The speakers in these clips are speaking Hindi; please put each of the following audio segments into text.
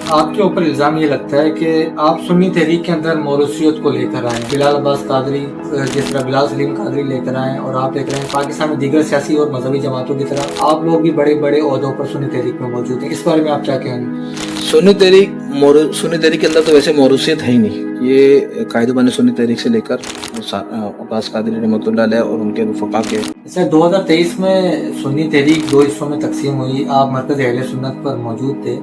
आपके ऊपर इल्ज़ाम ये लगता है कि आप सुन्नी तहरीक के अंदर मौरूसियत को लेकर आए। बिलाल अब्बास कादरी जिस तरह बिलाल सलीम कादरी लेकर आए और आप लेकर आए पाकिस्तान में दीगर सियासी और मजहबी जमातों की तरह आप लोग भी बड़े-बड़े ओहदों पर सुन्नी तहरीक में मौजूद हैं। इस बारे में आप क्या कहेंगे? सुन्नी तहरीक के अंदर तो वैसे मौरूसियत है ही नहीं। ये कायदे सुन्नी तहरीक से लेकर अब्बास कादरी रहमतुल्लाह अलैह और उनके रुफका के। अच्छा, 2023 में सुन्नी तहरीक 2 हिस्सों में तकसीम हुई। आप मरकज़ अहले सुन्नत पर मौजूद थे,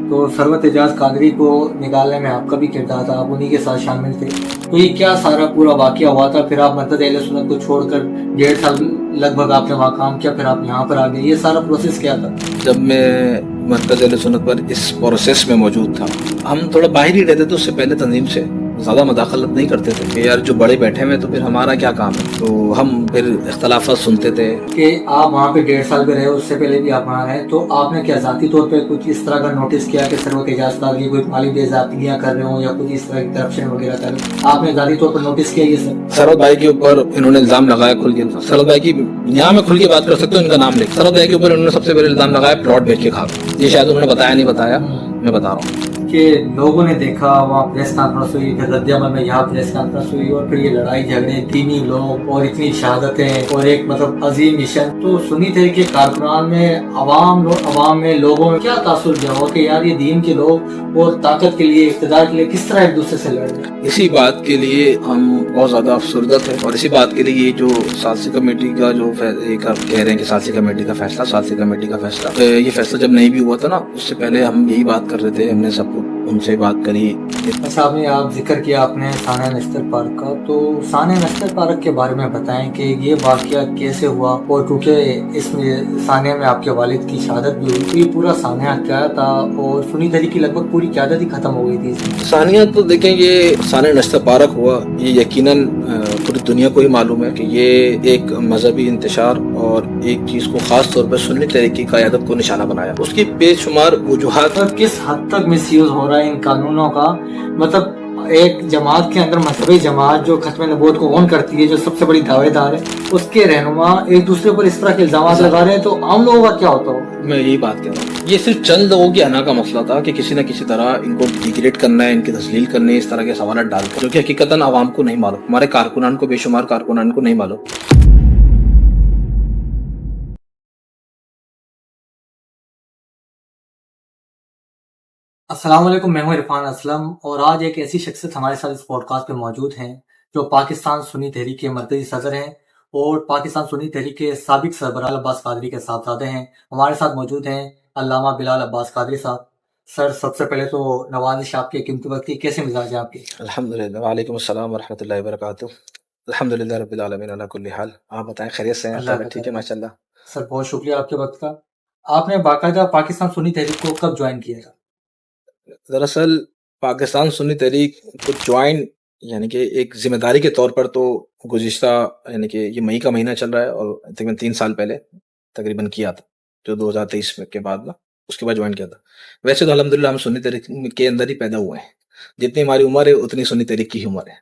तो सरवत एजाज कादरी को निकालने में आपका भी किरदार था, आप उन्हीं के साथ शामिल थे। तो ये क्या सारा पूरा वाक़या हुआ था? फिर आप मरकज़ अहले सुन्नत को छोड़कर 1.5 साल लगभग आपने वहाँ काम किया, फिर आप यहाँ पर आ गए। ये सारा प्रोसेस क्या था? जब मैं मरकज़ अहले सुन्नत पर इस प्रोसेस में मौजूद था, हम थोड़ा बाहर ही रहते थे। उससे पहले तंजीम से ज़्यादा मुदाखलत नहीं करते थे कि यार जो बड़े बैठे हुए तो फिर हमारा क्या काम है। तो हम फिर इख्तलाफात सुनते थे कि आप वहाँ पे 1.5 साल पे रहे, उससे पहले भी आप वहाँ रहे, तो आपने क्या ज़ाती तौर पे कुछ इस तरह का नोटिस किया कि सरवत एजाज कादरी कोई माली बेइज्जतियाँ कर रहे हो या कुछ इस तरह की करप्शन वगैरह कर रहे हो? आपने ज़ाती तौर पर नोटिस किया ये सब? सरवत भाई के ऊपर इन्होंने इल्जाम लगाया खुल के। सरवत भाई की यहाँ मैं खुल के बात कर सकता हूँ, इनका नाम लेकर। सरवत भाई के ऊपर इन्होंने सबसे पहले इल्जाम लगाया प्लॉट बेच के खा। ये शायद उन्होंने बताया नहीं बताया, मैं बता रहा हूँ कि लोगों ने देखा वहाँ प्रेस कॉन्फ्रेंस हुई, फिर रद्द-ए-अमल में यहाँ प्रेस कॉन्फ्रेंस हुई और फिर ये लड़ाई झगड़े, 3 ही लोग और इतनी शहादतें और एक मतलब अजीम मिशन। तो सुन्नी तहरीक के कारकुनान में अवाम में लोगों में क्या तासुर जमा हो कि यार ये दीन के लोग और ताकत के लिए, इक़्तिदार के लिए किस तरह एक दूसरे से लड़ रहे हैं? इसी बात के लिए हम बहुत ज्यादा अफसरदा थे और इसी बात के लिए ये जो सालसी कमेटी का जो कह रहे हैं कि सालसी कमेटी का फैसला, ये फैसला जब नहीं भी हुआ था ना, उससे पहले हम यही बात कर रहे थे। हमने सब उनसे बात करी। अच्छा, आपने आप जिक्र किया आपने सानिया नेशनल पार्क का, तो सानिया नेशनल पार्क के बारे में बताएं कि ये वाकया कैसे हुआ और क्योंकि इसमें सानिया में आपके वालिद की शहादत भी हुई, तो ये पूरा सानिया क्या था और सुन्नी तहरीक की लगभग पूरी क़यादत ही खत्म हो गई थी इसमें। सानिया तो देखें, ये सानिया नेशनल पार्क हुआ, ये यकीनन पूरी दुनिया को ही मालूम है कि ये एक मजहबी इंतशार और एक चीज को खास तौर पर सुन्नी तहरीक की क़यादत को निशाना बनाया। उसकी बेशुमार वजूहात। और किस हद तक मिसयूज हो रहा है इन कानूनों का? मतलब एक जमात के अंदर मजहबी जमात जो खत्म नबूवत को ऑन करती है, जो सबसे बड़ी दावेदार है, उसके रहनुमा एक दूसरे पर इस तरह के इल्जाम लगा रहे हैं, तो आम लोगों का क्या होता हो? मैं यही बात कह रहा हूँ, ये सिर्फ चंद लोगों की अना का मसला था कि किसी न किसी तरह इनको डिग्रेड करना है, इनकी तस्लील करनी है, इस तरह के सवाल डालकर, जो कि हकीकतन आवाम को नहीं मालूम, हमारे कारकुनान को, बेशुमार कारकुनान को नहीं मालूम। अस्सलाम वालेकुम, मैं हूं इरफान असलम और आज एक ऐसी शख्सियत हमारे साथ इस पॉडकास्ट पे मौजूद हैं जो पाकिस्तान सुन्नी तहरीक के मरकजी सदर हैं और पाकिस्तान सुन्नी तहरीक के साबिक सरबराह अब्बास कादरी के साहबजादे हैं। हमारे साथ मौजूद हैं अल्लामा बिलाल अब्बास कादरी साहब। सर, सबसे पहले तो नवाजिश आपके कीमती वक्त की, कैसे मिजाज है आपके? अल्हम्दुलिल्लाह, वालेकुम अस्सलाम वरहमतुल्लाहि वबरकातुहू। अल्हम्दुलिल्लाह रब्बिल आलमीन अला कुल्ली हाल। आप बताएं, खैरियत से हैं? अल्लाह का तबीयत ठीक है? करम। माशाल्लाह। सर, बहुत शुक्रिया आपके वक्त का। आपने बाकायदा पाकिस्तान सुन्नी तहरीक को कब ज्वाइन किया था? दरअसल पाकिस्तान सुन्नी तहरीक को ज्वाइन यानी कि एक जिम्मेदारी के तौर पर तो गुज़िश्ता यानी कि ये मई का महीना चल रहा है और तकरीबन 3 साल पहले तकरीबन किया था, जो 2023 में के बाद ना, उसके बाद ज्वाइन किया था। वैसे तो अल्हम्दुलिल्लाह हम सुन्नी तहरीक के अंदर ही पैदा हुए हैं। जितनी हमारी उम्र है उतनी सुन्नी तहरीक की ही उम्र है।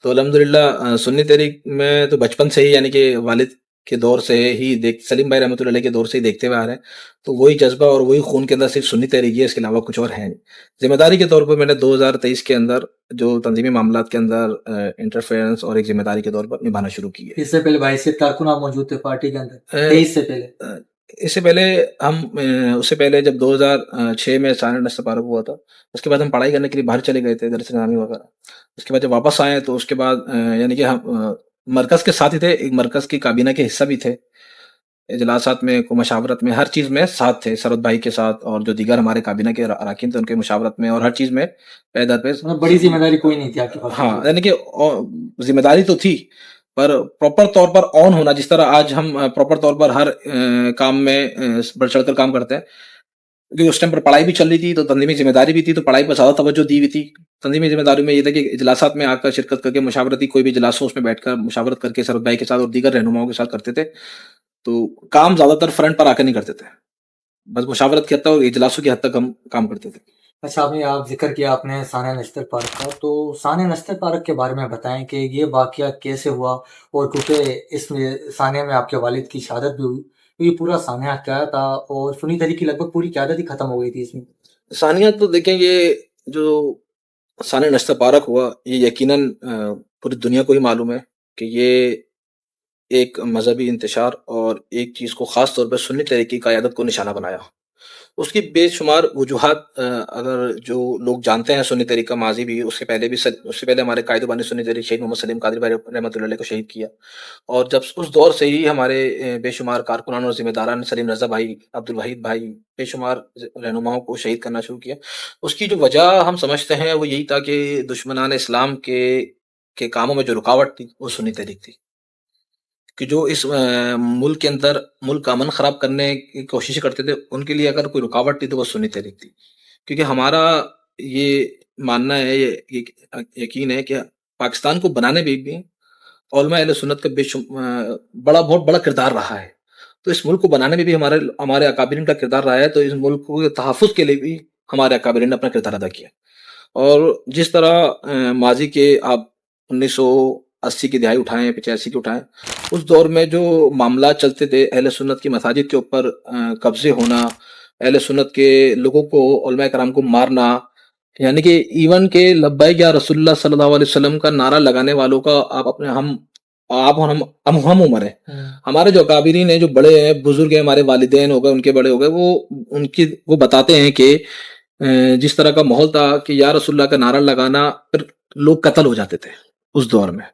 तो अल्हम्दुलिल्लाह सुन्नी तहरीक में तो बचपन से ही यानी कि वालिद के दौर से ही देख सलीम भाई रहमतुल्लाह अलैह के दौर से ही देखते हुए आ रहे हैं। तो वही जज्बा और वही खून के अंदर सिर्फ सुन्नी तहरीक ही है, इसके अलावा कुछ और है नहीं। जिम्मेदारी के तौर पर मैंने 2023 के अंदर जो तंजीमी मामलात के अंदर इंटरफेरेंस और एक जिम्मेदारी के तौर पर निभाना शुरू की है। इससे पहले भाई कारकुन आप मौजूद थे पार्टी के अंदर, अ, 23 से पहले? इससे पहले उससे पहले जब 2006 में सानिया नेशनल पार्क हुआ था, उसके बाद हम पढ़ाई करने के लिए बाहर चले गए थे, दरअसल नामी वगैरह। उसके बाद जब वापस आए तो उसके बाद यानी कि हम मरकज के साथ ही थे, एक मरकज की काबीना के हिस्सा भी थे। इजलासात में, को मशावरत में, हर चीज में साथ थे सरवत भाई के साथ और जो दीगर हमारे काबीना के अराकीन थे उनके मुशावरत में और हर चीज में पे दर पे। मतलब बड़ी जिम्मेदारी कोई नहीं थी आपके पास? हाँ, यानी कि जिम्मेदारी तो थी पर प्रॉपर तौर पर ऑन होना, जिस तरह आज हम प्रॉपर तौर पर हर काम में बढ़ चढ़कर काम करते हैं, क्योंकि उस टाइम पर पढ़ाई भी चल रही थी तो तंजीमी जिम्मेदारी भी थी, तो पढ़ाई पर ज्यादा तवज्जो दी हुई थी। तंजीमी जिम्मेदारी में ये था कि इजलासात में आकर शिरकत करके मुशावरती कोई भी इजलास हो उसमें बैठकर मुशावरत करके सरवत भाई के साथ और दीगर रहनुमाओं के साथ करते थे। तो काम ज्यादातर फ्रंट पर आकर नहीं करते थे, बस मुशावरत की हद तक और इजलासों की हद तक हम काम करते थे। अच्छा, आपने आप जिक्र किया आपने सानिया नेशनल पार्क का, तो सानिया नेशनल पार्क के बारे में बताएं कि ये वाकया कैसे हुआ और क्योंकि इसमें सानिया में आपके वालिद की शहादत भी हुई, तो ये पूरा सानिया क्या था और सुन्नी तहरीक की लगभग पूरी क़यादत ही खत्म हो गई थी इसमें। सानिया तो देखें, ये जो सानिया नस्ता पारक हुआ, ये यकीनन पूरी दुनिया को ही मालूम है कि ये एक मजहबी इंतशार और एक चीज को खास तौर पर सुन्नी तरीके की क़यादत को निशाना बनाया। उसकी बेशुमार वजूहात, अगर जो लोग जानते हैं सुन्नी तरीका माजी भी, उससे पहले हमारे कायदे सुन्नी तरीके शहीद मोहम्मद सलीम कादरी भाई रहमतुल्लाह अलैह को शहीद किया। और जब उस दौर से ही हमारे बेशुमार कारकुनान और जिम्मेदारान, सलीम रजा भाई, अब्दुल वहीद भाई, बेशुमार रहनुमाओं को शहीद करना शुरू किया। उसकी जो वजह हम समझते हैं वो यही था कि दुश्मनान इस्लाम के कामों में जो रुकावट थी वो सुन्नी तहरीक थी, कि जो इस मुल्क के अंदर मुल्क का अमन खराब करने की कोशिश करते थे, उनके लिए अगर कोई रुकावट थी तो वो सुन्नी तहरीक थी। क्योंकि हमारा ये मानना है, ये यकीन है कि पाकिस्तान को बनाने में भी उलमा अहले सुन्नत का बहुत बड़ा किरदार रहा है। तो इस मुल्क को बनाने में भी हमारे हमारे अकाबिरीन का किरदार रहा है, तो इस मुल्क के तहफ़्फ़ुज़ के लिए भी हमारे अकाबिरीन ने अपना किरदार अदा किया। और जिस तरह माजी के आप 1980 की दिहाई उठाएं, 85 की उठाएं, उस दौर में जो मामला चलते थे, अहले सुन्नत की मसाजिद के ऊपर कब्जे होना, अहले सुन्नत के लोगों को, उलमा कराम को मारना, यानी कि इवन के लब्बैक या रसूलुल्लाह सल्लल्लाहु अलैहि वसल्लम का नारा लगाने वालों का आप और हम उम्र है। हमारे जो अकाबिरीन है, जो बड़े हैं, बुजुर्ग हैं, हमारे वालिदैन हो गए, उनके बड़े हो गए, वो बताते हैं कि जिस तरह का माहौल था कि या रसूलुल्लाह का नारा लगाना, फिर लोग कत्ल हो जाते थे उस दौर में।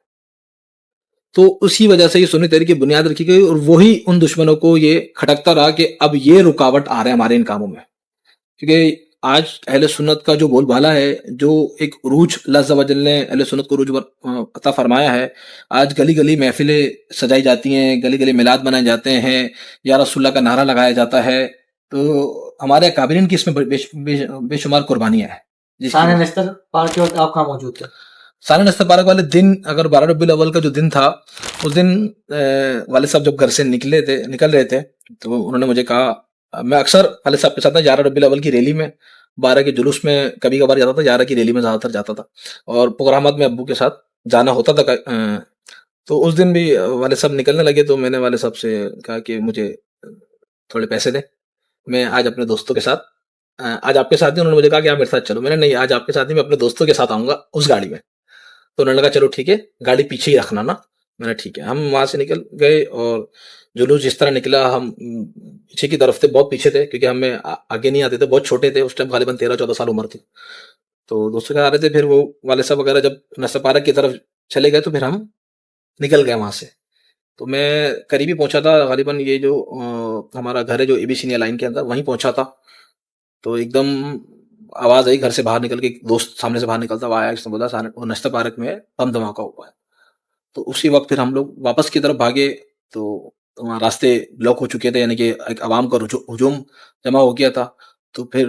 तो उसी वजह से ये सुन्नी तहरीक की बुनियाद रखी गई, और वही उन दुश्मनों को ये खटकता रहा कि अब ये रुकावट आ रहे हैं हमारे इन कामों में। क्योंकि आज अहले सुन्नत का जो बोलबाला है, जो एक उरूज अल्लाह अज़्ज़ व जल ने अहले सुन्नत को उरूज अता फरमाया है। आज गली गली महफिलें सजाई जाती हैं, गली गली मिलाद बनाए जाते हैं, या रसूलुल्लाह का नारा लगाया जाता है। तो हमारे अकाबिरीन की इसमें बेशुमार कुर्बानियां हैं, जिसकी शान वजह नस्तर पार्क के वक्त आप कहाँ मौजूद थे? सारे नस्ता पारक वाले दिन, अगर 12 रबीउल अव्वल का जो दिन था, उस दिन वाले साहब जब घर से निकल रहे थे, तो उन्होंने मुझे कहा, मैं अक्सर वाले साहब के साथ ना 11 रबीउल अव्वल की रैली में, 12 के जुलूस में कभी कभार जाता था, 11 की रैली में ज्यादातर जाता था, और प्रोग्रामात में अब्बू के साथ जाना होता था। तो उस दिन भी वाले साहब निकलने लगे, तो मैंने वाले साहब से कहा कि मुझे थोड़े पैसे दे, मैं आज अपने दोस्तों के साथ, आज आपके साथ ही, उन्होंने मुझे कहा कि आप मेरे साथ चलो। मैंने, नहीं, आज आपके साथ ही, मैं अपने दोस्तों के साथ आऊंगा उस गाड़ी में। तो उन्होंने कहा चलो ठीक है, गाड़ी पीछे ही रखना ना। मैंने ठीक है। हम वहां से निकल गए, और जुलूस जिस तरह निकला, हम पीछे की तरफ थे, बहुत पीछे थे, क्योंकि हमें आगे नहीं आते थे, बहुत छोटे थे उस टाइम, गालिबन 13-14 साल उम्र थी। तो दोस्तों के आ रहे थे, फिर वो वाले साहब वगैरह जब नस्ता पार्क की तरफ चले गए, तो फिर हम निकल गए वहां से। तो मैं करीब ही पहुंचा था, गालिबन ये जो हमारा घर है जो एबी सीनियर लाइन के अंदर, वहीं पहुंचा था। तो एकदम आवाज आई घर से बाहर निकल के, दोस्त सामने से बाहर निकलता हुआ आया, इसने बोला नस्ता पार्क में बम धमाका हुआ है। तो उसी वक्त फिर हम लोग वापस की तरफ भागे, तो वहाँ रास्ते ब्लॉक हो चुके थे, यानी कि एक आवाम का हुजूम जमा हो गया था। तो फिर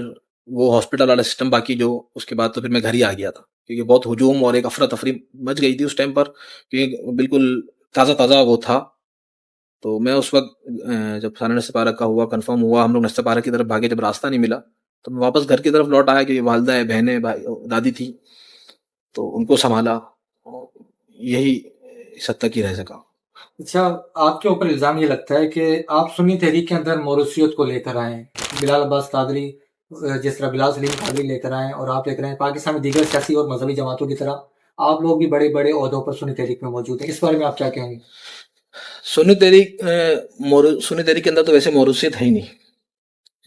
वो हॉस्पिटल वाला सिस्टम बाकी जो, उसके बाद तो फिर मैं घर ही आ गया था, क्योंकि बहुत हुजूम और एक अफरा तफरी मच गई थी उस टाइम पर, क्योंकि बिल्कुल ताज़ा ताज़ा वो था। तो मैं उस वक्त जब सारा नस्ता पार्क का हुआ, कंफर्म हुआ, हम लोग नस्ता पार्क की तरफ भागे, जब रास्ता नहीं मिला, तो मैं वापस घर की तरफ लौट आया, कि वालदा है, बहनें, भाई, दादी थी, तो उनको संभाला। और यही इस हद तक ही रह सका। अच्छा, आपके ऊपर इल्जाम ये लगता है कि आप सुन्नी तहरीक के अंदर मौरूसियत को लेकर आए, बिलाल अब्बास कादरी, जिस तरह बिलाल सलीम कादरी लेकर आए, और आप लेकर आए पाकिस्तान में दीगर सियासी और मजहबी जमातों की तरह आप लोग भी बड़े बड़े ओहदों पर सुन्नी तहरीक में मौजूद हैं। इस बारे में आप क्या कहेंगे? सुन्नी तहरीक के अंदर तो वैसे मौरूसियत है ही नहीं।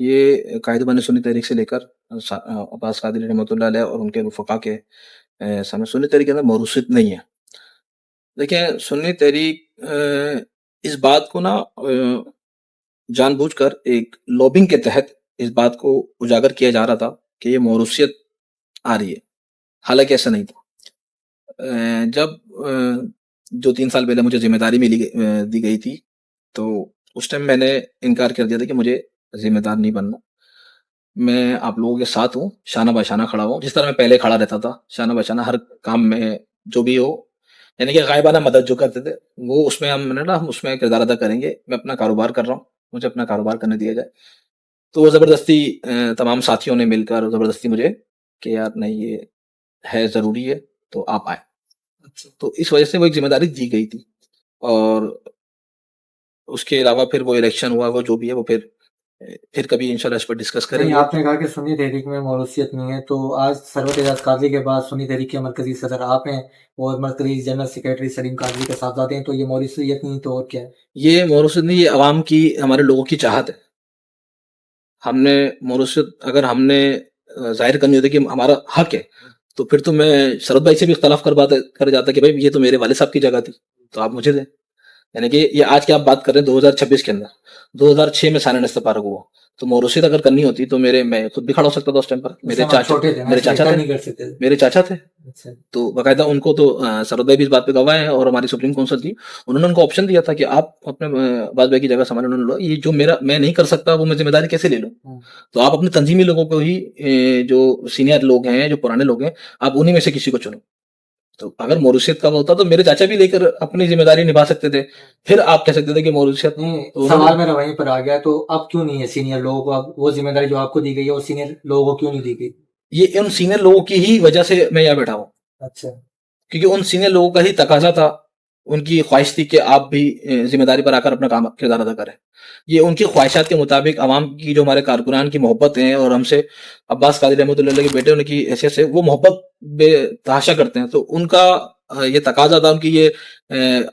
ये कायदे सुन्नी तहरीक से लेकर अब्बास कादरी रहमतुल्लाह अलैह और उनके रुफ़क़ा के सामने सुन्नी तहरीक के अंदर मौरूसियत नहीं है। देखिए, सुन्नी तहरीक इस बात को ना जानबूझकर एक लॉबिंग के तहत इस बात को उजागर किया जा रहा था कि ये मौरूसियत आ रही है, हालांकि ऐसा नहीं था। जब जो 3 साल पहले मुझे जिम्मेदारी दी गई थी, तो उस टाइम मैंने इनकार कर दिया था कि मुझे जिम्मेदार नहीं बनना। मैं आप लोगों के साथ हूँ, शाना बशाना खड़ा हूँ, जिस तरह मैं पहले खड़ा रहता था, शाना बशाना हर काम में जो भी हो, यानी कि गायबाना मदद जो करते थे, वो उसमें हम उसमें किरदार अदा करेंगे। मैं अपना कारोबार कर रहा हूँ, मुझे अपना कारोबार करने दिया जाए। तो वो जबरदस्ती तमाम साथियों ने मिलकर जबरदस्ती मुझे कि यार नहीं, ये है, जरूरी है, तो आप आए। तो इस वजह से वो एक जिम्मेदारी दी गई थी। और उसके अलावा फिर वो इलेक्शन हुआ, वो जो भी है, वो फिर फिर कभी इंशाल्लाह इस पर डिस्कस नहीं, करेंगे। आपने कहा कि सुन्नी तहरीक में मौरूसियत नहीं है, तो आज सरवत एजाज कादरी के बाद सुन्नी तहरीक के मरकजी सदर आप हैं और मरकजी जनरल सेक्रेटरी सलीम कादरी के साहबजादे हैं, तो ये मौरूसियत नहीं तो और क्या है? ये मौरूसियत नहीं, ये अवाम की, हमारे लोगों की चाहत है। हमने मौरूसियत अगर हमने जाहिर करनी होती कि हमारा हक है, तो फिर तो मैं शरद भाई से भी इख्तलाफ कर जाता कि भाई ये तो मेरे वाले साहब की जगह थी, तो आप मुझे दें। यानी कि ये आज की आप बात कर रहे हैं 2026 के अंदर, 2006 में साना नस्ता पार्क हुआ, तो मौरूसियत अगर करनी होती तो मैं खुद भी खड़ा हो सकता था उस टाइम पर। उस टाइम आप छोटे थे ना, मेरे चाचा इसलिए थे, नहीं कर सकते थे। मेरे चाचा थे, अच्छा। तो बाकायदा उनको तो सरोद भाई भी इस बात पे गवाह है और हमारी सुप्रीम काउंसिल थी, उन्होंने उनको ऑप्शन दिया था कि आप अपने अब्बास भाई की जगह संभाले। उन्होंने लो, ये जो मेरा मैं नहीं कर सकता वो मैं जिम्मेदारी कैसे ले लूं, तो आप अपने तंजीमी लोगों को ही, जो सीनियर लोग हैं, जो पुराने लोग हैं, आप उन्हीं में से किसी को चुनो। तो अगर मौरूसियत का होता तो मेरे चाचा भी लेकर अपनी जिम्मेदारी निभा सकते थे, फिर आप कह सकते थे कि मौरूसियत नहीं, तो सवाल मेरा वहीं पर आ गया, तो अब क्यों नहीं है सीनियर लोगों को, अब वो जिम्मेदारी जो आपको दी गई है वो सीनियर लोगों को क्यों नहीं दी गई? ये उन सीनियर लोगों की ही वजह से मैं यहाँ बैठा हूँ, अच्छा। क्योंकि उन सीनियर लोगों का ही तकाजा था, उनकी ख्वाहिश थी कि आप भी जिम्मेदारी पर आकर अपना काम किरदार अदा करें। ये उनकी ख्वाहिशात के मुताबिक अवाम की, जो हमारे कारकुनान की मोहब्बत है और हमसे अब्बास कादरी रहमतुल्लाह के बेटे होने की हैसियत से वो मोहब्बत बेतहाशा करते हैं, तो उनका ये तकाजा था, उनकी ये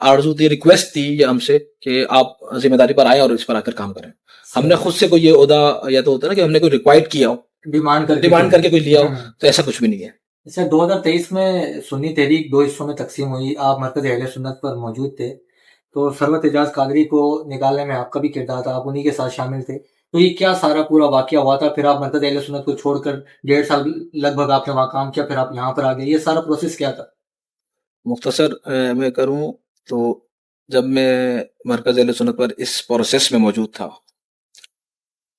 आरजू थी, रिक्वेस्ट थी ये हमसे कि आप जिम्मेदारी पर आए और इस पर आकर काम करें। हमने खुद से कोई ये ओहदा, या तो होता है ना कि हमने कोई रिक्वायर्ड किया हो, डिमांड करके कोई लिया हो, तो ऐसा कुछ भी नहीं है। अच्छा, 2023 में सुन्नी तहरीक दो हिस्सों में तकसीम हुई, आप मरकज अहले सुन्नत पर मौजूद थे, तो सरवत एजाज कादरी को निकालने में आपका भी किरदार था, आप उन्हीं के साथ शामिल थे, तो ये क्या सारा पूरा वाकया हुआ था? फिर आप मरकज अहले सुन्नत को छोड़कर 1.5 साल लगभग आपने वहां काम किया, फिर आप यहाँ पर आ गए, ये सारा प्रोसेस क्या था? मुख्तसर मैं करूं तो जब मैं मरकज अहले सुन्नत पर इस प्रोसेस में मौजूद था,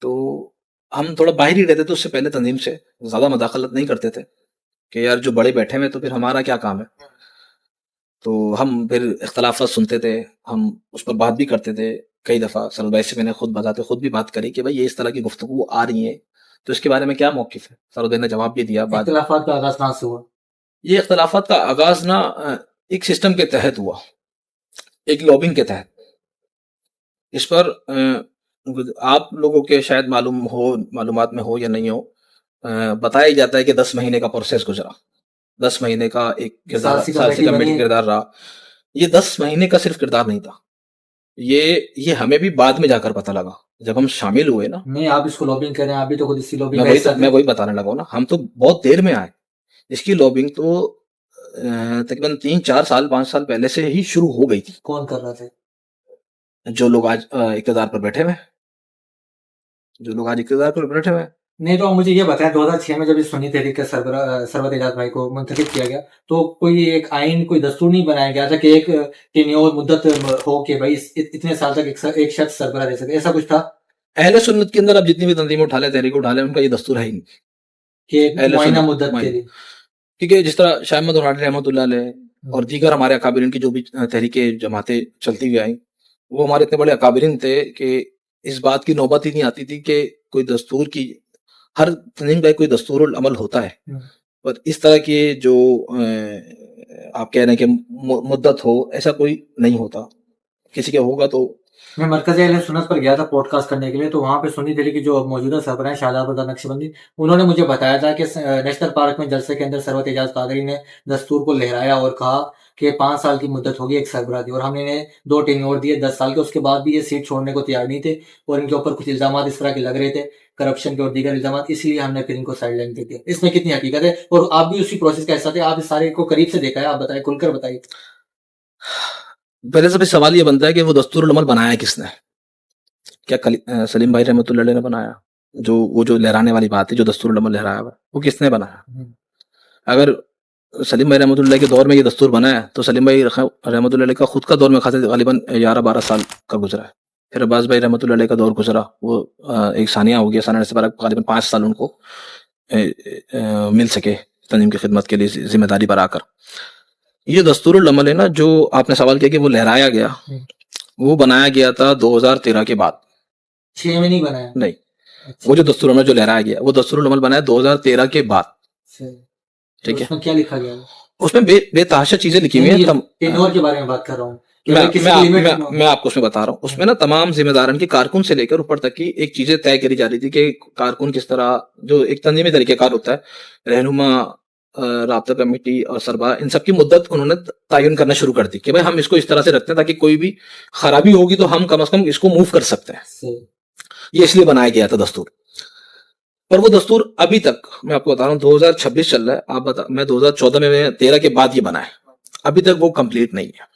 तो हम थोड़ा बाहर ही रहते थे, उससे पहले तंजीम से ज्यादा मदाखलत नहीं करते थे कि यार जो बड़े बैठे हुए तो फिर हमारा क्या काम है। तो हम फिर इख्तलाफात सुनते थे, हम उस पर बात भी करते थे। कई दफा सरद भाई से मैंने खुद भी बात करी कि भाई ये इस तरह की गुफ्तगू आ रही है, तो इसके बारे में क्या मौकिफ है। सरद भाई ने जवाब भी दिया। इख्तलाफात का आगाज कहाँ से हुआ? ये इख्तलाफात का आगाज ना एक सिस्टम के तहत हुआ, एक लॉबिंग के तहत। इस पर आप लोगों के शायद मालूमात में हो या नहीं हो, बताया जाता है कि 10 महीने का प्रोसेस गुजरा, 10 महीने का एक किरदार, साल से कमेटी किरदार रहा। ये 10 महीने का सिर्फ किरदार नहीं था, ये हमें भी बाद में जाकर पता लगा जब हम शामिल हुए ना। नहीं, आप इसको लॉबिंग कर रहे हैं, आप भी तो खुद इसी लॉबिंग मैं वही बताने लगा ना, हम तो बहुत देर में आए। इसकी लॉबिंग तो तकरीबन 3-4 साल 5 साल पहले से ही शुरू हो गई थी। कौन कर रहा था? जो लोग आज इक़्तिदार पर बैठे हुए, नहीं, तो मुझे ये बताएं, 2006 में जब इस सुन्नी तहरीक के सरवत एजाज भाई को मुंतखब किया गया, तो कोई एक आइन, कोई दस्तूर नहीं बनाया गया था कि एक टेन्योर मुद्दत हो कि भाई इतने साल तक एक शख्स सरबराह रह सके, ऐसा कुछ था? अहले सुन्नत के अंदर आप जितनी भी तंजीम उठा ले, तहरीक उठा ले, उनका ये दस्तूर है ही नहीं कि मुआयना मुद्दत के लिए। क्योंकि जिस तरह शाह अहमद रोहानी रहमतुल्लाह अलैह और दीगर हमारे अकाबिरीन की जो भी तहरीकें जमातें चलती हुई आई, वो हमारे इतने बड़े अकाबिरीन थे कि इस बात की नौबत ही नहीं आती थी कि कोई दस्तूर की, हर तंजीम का कोई दस्तूर अमल होता है, पर इस तरह के जो आप कह रहे हैं कि मुद्दत हो, ऐसा कोई नहीं होता। किसी के होगा तो। मैं मरकज़ अहले सुन्नत पर गया था पॉडकास्ट करने के लिए, तो वहाँ पे सुन्नी दिल्ली की जो मौजूदा सरबराह हैं शाहजाद रज़ा नक्शबंदी, उन्होंने मुझे बताया था कि नेशनल पार्क में जलसे के अंदर सरवत एजाज कादरी ने दस्तूर को लहराया और कहा कि 5 साल की मुद्दत होगी एक सरबराह की, और हमने इन्हें 2 टेन्योर दिए 10 साल के, उसके बाद भी ये सीट छोड़ने को तैयार नहीं थे और इनके ऊपर कुछ इल्जाम इस तरह के लग रहे थे, करप्शन के और दीगर इल्जाम, इसलिए हमने फिर इनको साइड लाइन कर दिया। इसमें कितनी हकीकत है? और आप भी उसी प्रोसेस का हिस्सा थे, आप इस सारे को करीब से देखा है, आप बताइए, खुलकर बताइए। पहले से सवाल ये बनता है कि वो दस्तूर अमल बनाया किसने? क्या सलीम भाई रहमतुल्लाह अलैह ने बनाया? वो जो लहराने वाली बात है, जो दस्तूर अमल लहराया हुआ, वो किसने बनाया? अगर सलीम भाई रहमतुल्लाह के दौर में ये दस्तूर बना है, तो सलीम भाई रहमतुल्लाह का खुद का दौर में खासा गालिबन 11-12 साल का गुजरा है। फिर अब्बास भाई रहमतुल्लाह का दौर गुजरा, वो एक सानिया हो गया, सानिया से गालिबन 5 साल उनको मिल सके तंजीम की खिदमत के लिए जिम्मेदारी पर आकर। ये दस्तूरुल अमल है ना, जो आपने सवाल किया कि वो लहराया गया, वो बनाया गया था 2013 के बाद। 6 में नहीं बनाया? नहीं, वो जो दस्तूरुल अमल जो लहराया गया, वो दस्तूरुल अमल बनाया 2013 के बाद। ठीक है, उसमें क्या लिखा गया? उसमें बेतहाशा चीजें लिखी हुई हैं। टेन्योर के बारे में बात कर रहा हूँ मैं आपको उसमें बता रहा हूँ, उसमें ना तमाम जिम्मेदारन की कारकुन से लेकर ऊपर तक की एक चीजें तय करी जा रही थी कि कारकुन किस तरह, जो एक तंजीमी तरीकेकार होता है, रहनुमा, राब्ता कमेटी और सरबराह, इन सब की मुद्दत उन्होंने तयन करना शुरू कर दी कि भाई हम इसको इस तरह से रखते हैं ताकि कोई भी खराबी होगी तो हम कम से कम इसको मूव कर सकते हैं। ये इसलिए बनाया गया था दस्तूर। पर वो दस्तूर अभी तक, मैं आपको बता रहा हूँ, 2026 चल रहा है, आप बता, मैं 2014 में 13 के बाद ये बना है, अभी तक वो कंप्लीट नहीं है,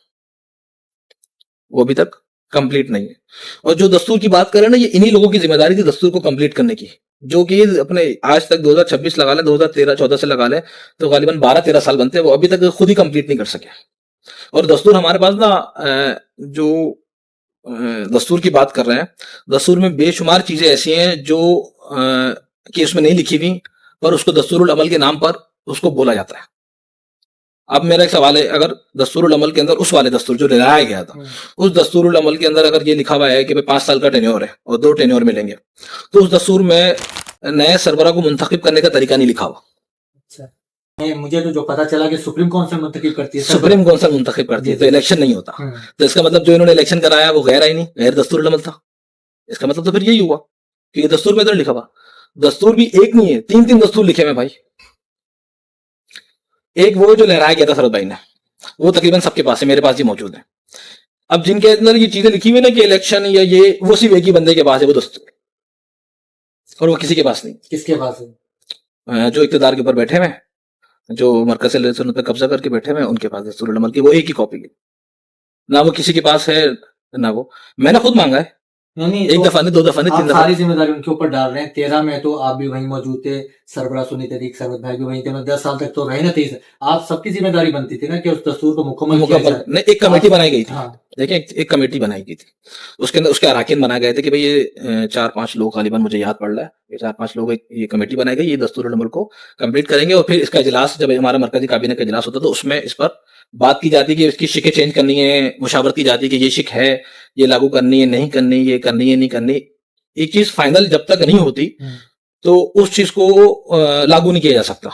वो अभी तक कंप्लीट नहीं है। और जो दस्तूर की बात करें ना, ये इन्हीं लोगों की जिम्मेदारी थी दस्तूर को कंप्लीट करने की, जो कि अपने आज तक 2026 लगा लें, 2013-14 से लगा लें तो गालिबन 12-13 साल बनते हैं, वो अभी तक खुद ही कंप्लीट नहीं कर सके। और दस्तूर हमारे पास ना, जो दस्तूर की बात कर रहे हैं, दस्तूर में बेशुमार चीजें ऐसी हैं जो कि उसमें नहीं लिखी हुई, पर उसको दस्तूरुल अमल के नाम पर उसको बोला जाता है। अब मेरा एक सवाल है, अगर दस्तूरुल अमल के अंदर उस वाले दस्तूर जो लगाया गया था, उस दस्तूरुल अमल के अंदर अगर ये लिखा हुआ है कि भाई 5 साल का टेन्योर है और 2 टेन्योर मिलेंगे, तो उस दस्तूर में नए सरबराह को मुंतखब करने का तरीका नहीं लिखा हुआ। मुझे तो जो पता चला कि सुप्रीम काउंसिल मुंतखब करती है, सुप्रीम काउंसिल मुंतखब करती है, तो इलेक्शन नहीं होता। तो इसका मतलब जो इन्होंने इलेक्शन कराया वो गैर आईनी, गैर दस्तूरुल अमल था। इसका मतलब तो फिर यही हुआ कि दस्तूर में तो लिखा हुआ, दस्तूर भी एक नहीं है, 3-3 दस्तूर लिखे हुए भाई। एक वो जो लहराया गया था शरद भाई ने, वो तकरीबन सबके पास है, मेरे पास भी मौजूद है। अब जिनके अंदर ये चीजें लिखी हुई ना कि इलेक्शन या ये, वो सिर्फ एक ही बंदे के पास है वो दस्तूर, और वो किसी के पास नहीं। किसके पास है? जो इक्तदार के ऊपर बैठे हुए, जो मरकज़ सुन्नत पे कब्जा करके बैठे हुए, उनके पास दस्तूरुल अमल की वो एक ही कॉपी है, ना वो किसी के पास है ना वो, मैंने खुद मांगा है, एक दफा नहीं, 2 दफा नहीं, 3 दफा। सारी जिम्मेदारी उनके ऊपर डाल रहे हैं। 13 में तो आप भी वहीं मौजूद थे, सरबराह सुन्नी तहरीक सरवत भाई भी वहीं थे, 10 साल तक तो रहे ना। 23 आप सबकी जिम्मेदारी बनती थी ना कि उस दस्तूर को मुकम्मल नहीं, एक कमेटी बनाई गई थी। देखिए, एक कमेटी बनाई गई थी, उसके अंदर उसके अरकान बनाए गए थे कि भाई ये 4-5 लोग, गालिबन मुझे याद पड़ रहा है, ये 4-5 लोग, ये कमेटी बनाई गई, ये दस्तूरुल अमल को कंप्लीट करेंगे। और फिर इसका इजलास, जब हमारा मरकजी काबीना का इजलास होता तो उसमें इस पर बात की जाती है कि इसकी शिकें चेंज करनी है, मुशावरत की जाती है कि ये शिक है, ये लागू करनी है, नहीं करनी, ये करनी है, नहीं करनी। एक चीज फाइनल जब तक नहीं होती तो उस चीज को लागू नहीं किया जा सकता।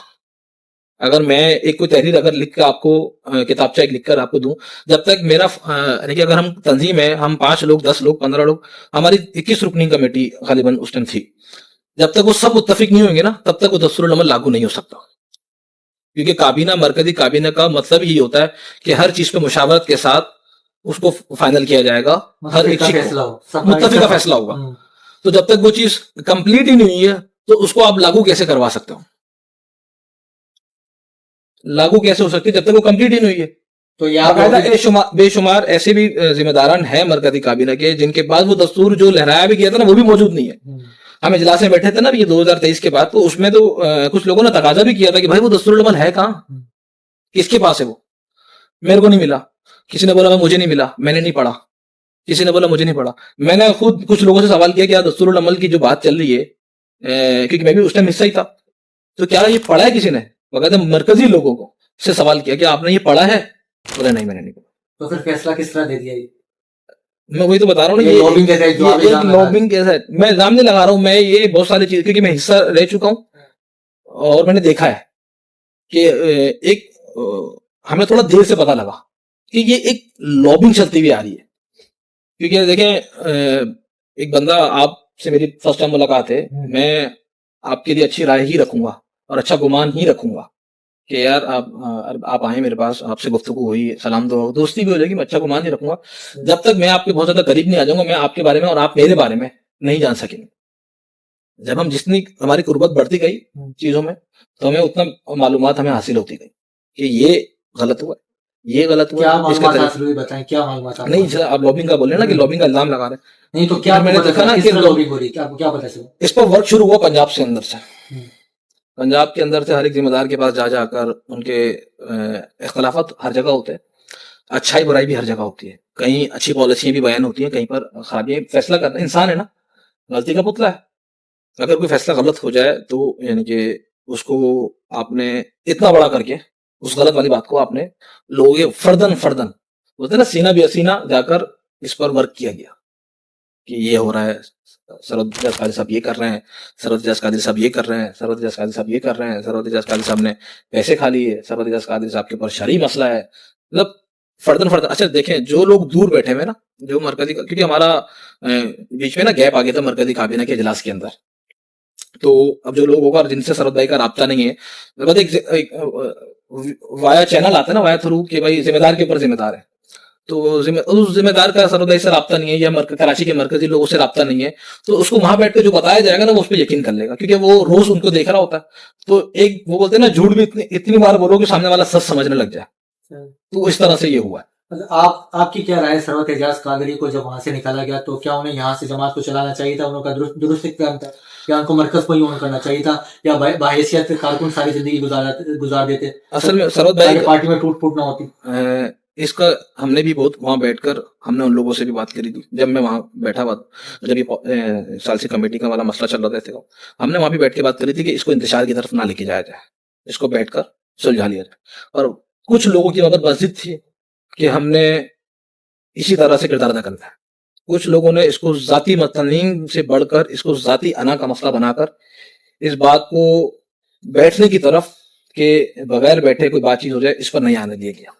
अगर मैं एक कोई तहरीर अगर लिख कर आपको, किताबचा एक लिख कर आपको दूं, जब तक मेरा देखिए, अगर हम तंजीम है, हम 5 लोग, 10 लोग, 15 लोग, हमारी 21 रुकनी कमेटी गालिबन उस टाइम थी, जब तक वो सब मुत्तफिक नहीं होंगे ना, तब तक वो दस्तूरुल अमल लागू नहीं हो सकता। क्योंकि काबीना, मरकजी काबीना का मतलब यही होता है कि हर चीज पे मुशावरत के साथ उसको फाइनल किया जाएगा, हर एक मुत्तफिक का फैसला होगा। तो जब तक वो चीज कंप्लीट ही नहीं है तो उसको आप लागू कैसे करवा सकते हो? लागू कैसे हो सकती है जब तक वो कंप्लीट ही नहीं है? तो यहाँ बेशुमार ऐसे भी जिम्मेदारान हैं मरकजी काबीना के जिनके पास वो दस्तूर जो लहराया भी गया था ना, वो भी मौजूद नहीं है। हम इजलास में बैठे थे ना ये 2023 के बाद, तो उसमें तो कुछ लोगों ने तकाजा भी किया था कि भाई वो दस्तूरुल अमल है कहाँ, किसके पास है वो? मेरे को नहीं मिला। किसी ने बोला मुझे नहीं मिला, मैंने नहीं पढ़ा। किसी ने बोला मुझे नहीं पढ़ा। मैंने खुद कुछ लोगों से सवाल किया कि दस्तूरुल अमल की जो बात चल रही है, क्योंकि मैं भी उस टाइम हिस्सा ही था, तो क्या ये पढ़ा है किसी ने? वगैरह मरकजी लोगों को से सवाल किया कि आपने ये पढ़ा है? बोला नहीं, मैंने नहीं पढ़ा। तो फिर फैसला किस तरह दे दिया? मैं वही तो बता रहा हूँ ना, ये लॉबिंग कैसा है। मैं इल्जाम नहीं लगा रहा हूँ, मैं ये बहुत सारी चीज, क्योंकि मैं हिस्सा रह चुका हूँ और मैंने देखा है कि एक हमें थोड़ा देर से पता लगा कि ये एक लॉबिंग चलती हुई आ रही है। क्योंकि देखें, एक बंदा, आपसे मेरी फर्स्ट टाइम मुलाकात है, मैं आपके लिए अच्छी राय ही रखूंगा और अच्छा गुमान ही रखूंगा कि यार आप आए मेरे पास, आपसे गुफ्तगू हुई, सलाम दो, दोस्ती भी हो जाएगी, मैं अच्छा गुमान ही रखूंगा। जब तक मैं आपके बहुत ज्यादा करीब नहीं आ जाऊंगा, मैं आपके बारे में और आप मेरे बारे में नहीं जान सकेंगे। जब हम जितनी हमारी कुर्बत बढ़ती गई चीजों में, तो हमें उतना मालूमात हमें हासिल होती गई कि ये गलत हुआ, ये गलत हुआ। बताएं क्या मालूमात? नहीं सर, आप लॉबिंग का बोले ना कि लॉबिंग का इल्जाम लगा रहे, नहीं तो क्या मैंने देखा ना कि लॉबिंग हो रही है, आपको क्या पता चला? इस पर वर्क शुरू हुआ पंजाब से, अंदर से, पंजाब के अंदर से हर एक जिम्मेदार के पास जा जाकर उनके इख्तलाफात हर जगह होते हैं, अच्छाई बुराई भी हर जगह होती है, कहीं अच्छी पॉलिसियां भी बयान होती हैं, कहीं पर खराबियां। फैसला करना इंसान है ना, गलती का पुतला है। अगर कोई फैसला गलत हो जाए तो यानी कि उसको आपने इतना बड़ा करके उस गलत वाली बात को आपने लोगों के फर्दन बोलते ना, सीना भी सीना जाकर इस पर वर्क किया गया कि ये हो रहा है, सरवत इजाज कादिर साहब ये कर रहे हैं, सरवत इजाज कादिर साहब ये कर रहे हैं, सरवत इजाज कादिर साहब ये कर रहे हैं, सरवत इजाज कादिर साहब ने पैसे खा लिए, सरवत इजाज कादिर साहब के ऊपर शरई मसला है। मतलब फर्दर अच्छा देखें, जो लोग दूर बैठे हुए ना, जो मरकजी, क्योंकि हमारा बीच में ना गैप आ गया था मरकजी काबीना के इजलास के अंदर, तो अब जो लोग होगा जिनसे सरहद भाई का राब्ता नहीं है, मतलब वाया चैनल आता है ना, वाया थ्रू कि भाई जिम्मेदार के ऊपर जिम्मेदार है, तो उस जिम्मेदार का सरहद भाई से राब्ता नहीं है, या कराची के मरकजी लोगों से राब्ता नहीं है, तो उसको वहां बैठ कर जो बताया जाएगा ना, वो उस पर यकीन कर लेगा, क्योंकि वो रोज उनको देख रहा होता है। तो एक वो बोलते हैं ना, झूठ भी इतनी बार बोलो कि सामने वाला सच समझने लग जाए, तो इस तरह से ये हुआ है। आपकी क्या राय, सरवत एजाज कादरी को जब वहां से निकाला गया तो क्या उन्हें यहाँ से जमात को चलाना चाहिए था, उनका दुरुस्त इक़दाम था, या उनको मरकज को ही ऑन करना चाहिए था, या बाहैसियत कारकुन सारी जिंदगी गुजार देते? असल में सरवत भाई पार्टी में टूट फूट ना होती। इसका हमने भी बहुत वहां बैठकर हमने उन लोगों से भी बात करी थी, जब मैं वहां बैठा हुआ, जब ये सालसी कमेटी का वाला मसला चल रहा था, हमने वहां भी बैठ के बात करी थी कि इसको इंतशार की तरफ ना लेके जाया जाए, इसको बैठकर सुलझा लिया जाए। और कुछ लोगों की मगर मस्जिद थी कि हमने इसी तरह से किरदार अदा करना है। कुछ लोगों ने इसको जाती मतनीम से बढ़कर, इसको जाती अना का मसला बनाकर, इस बात को बैठने की तरफ के बगैर बैठे कोई बातचीत हो जाए, इस पर नहीं आने दिया गया।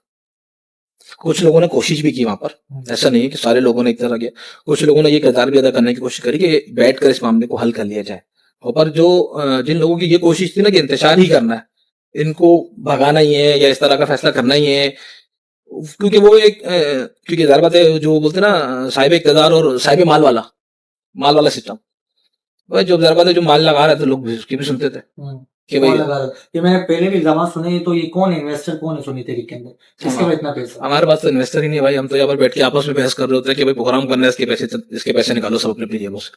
कुछ लोगों ने कोशिश भी की वहां पर, ऐसा नहीं है कि सारे लोगों ने एक तरह किया, कुछ लोगों ने ये किरदार भी अदा करने की कोशिश करी कि बैठकर इस मामले को हल कर लिया जाए। और पर जो जिन लोगों की ये कोशिश थी ना कि इंतशार ही करना है, इनको भगाना ही है या इस तरह का फैसला करना ही है, क्योंकि वो एक क्योंकि ज़ाहिर बात है, जो बोलते ना साहिब इक़्तिदार और साहिब माल वाला सिस्टम, भाई जो ज़ाहिर बात है, जो माल लगा रहे थे लोग भी उसकी भी सुनते थे कि भाई ये मैंने पहले भी इल्जाम सुने, तो ये कौन इन्वेस्टर कौन है सुन्नी तहरीक के अंदर, किसके पास इतना पैसा? हमारे पास तो इन्वेस्टर ही नहीं भाई, हम तो यहाँ पर बैठ के आपस में बहस कर रहे होते हैं कि भाई प्रोग्राम करना है, इसके पैसे निकालो सब अपने जेबों से।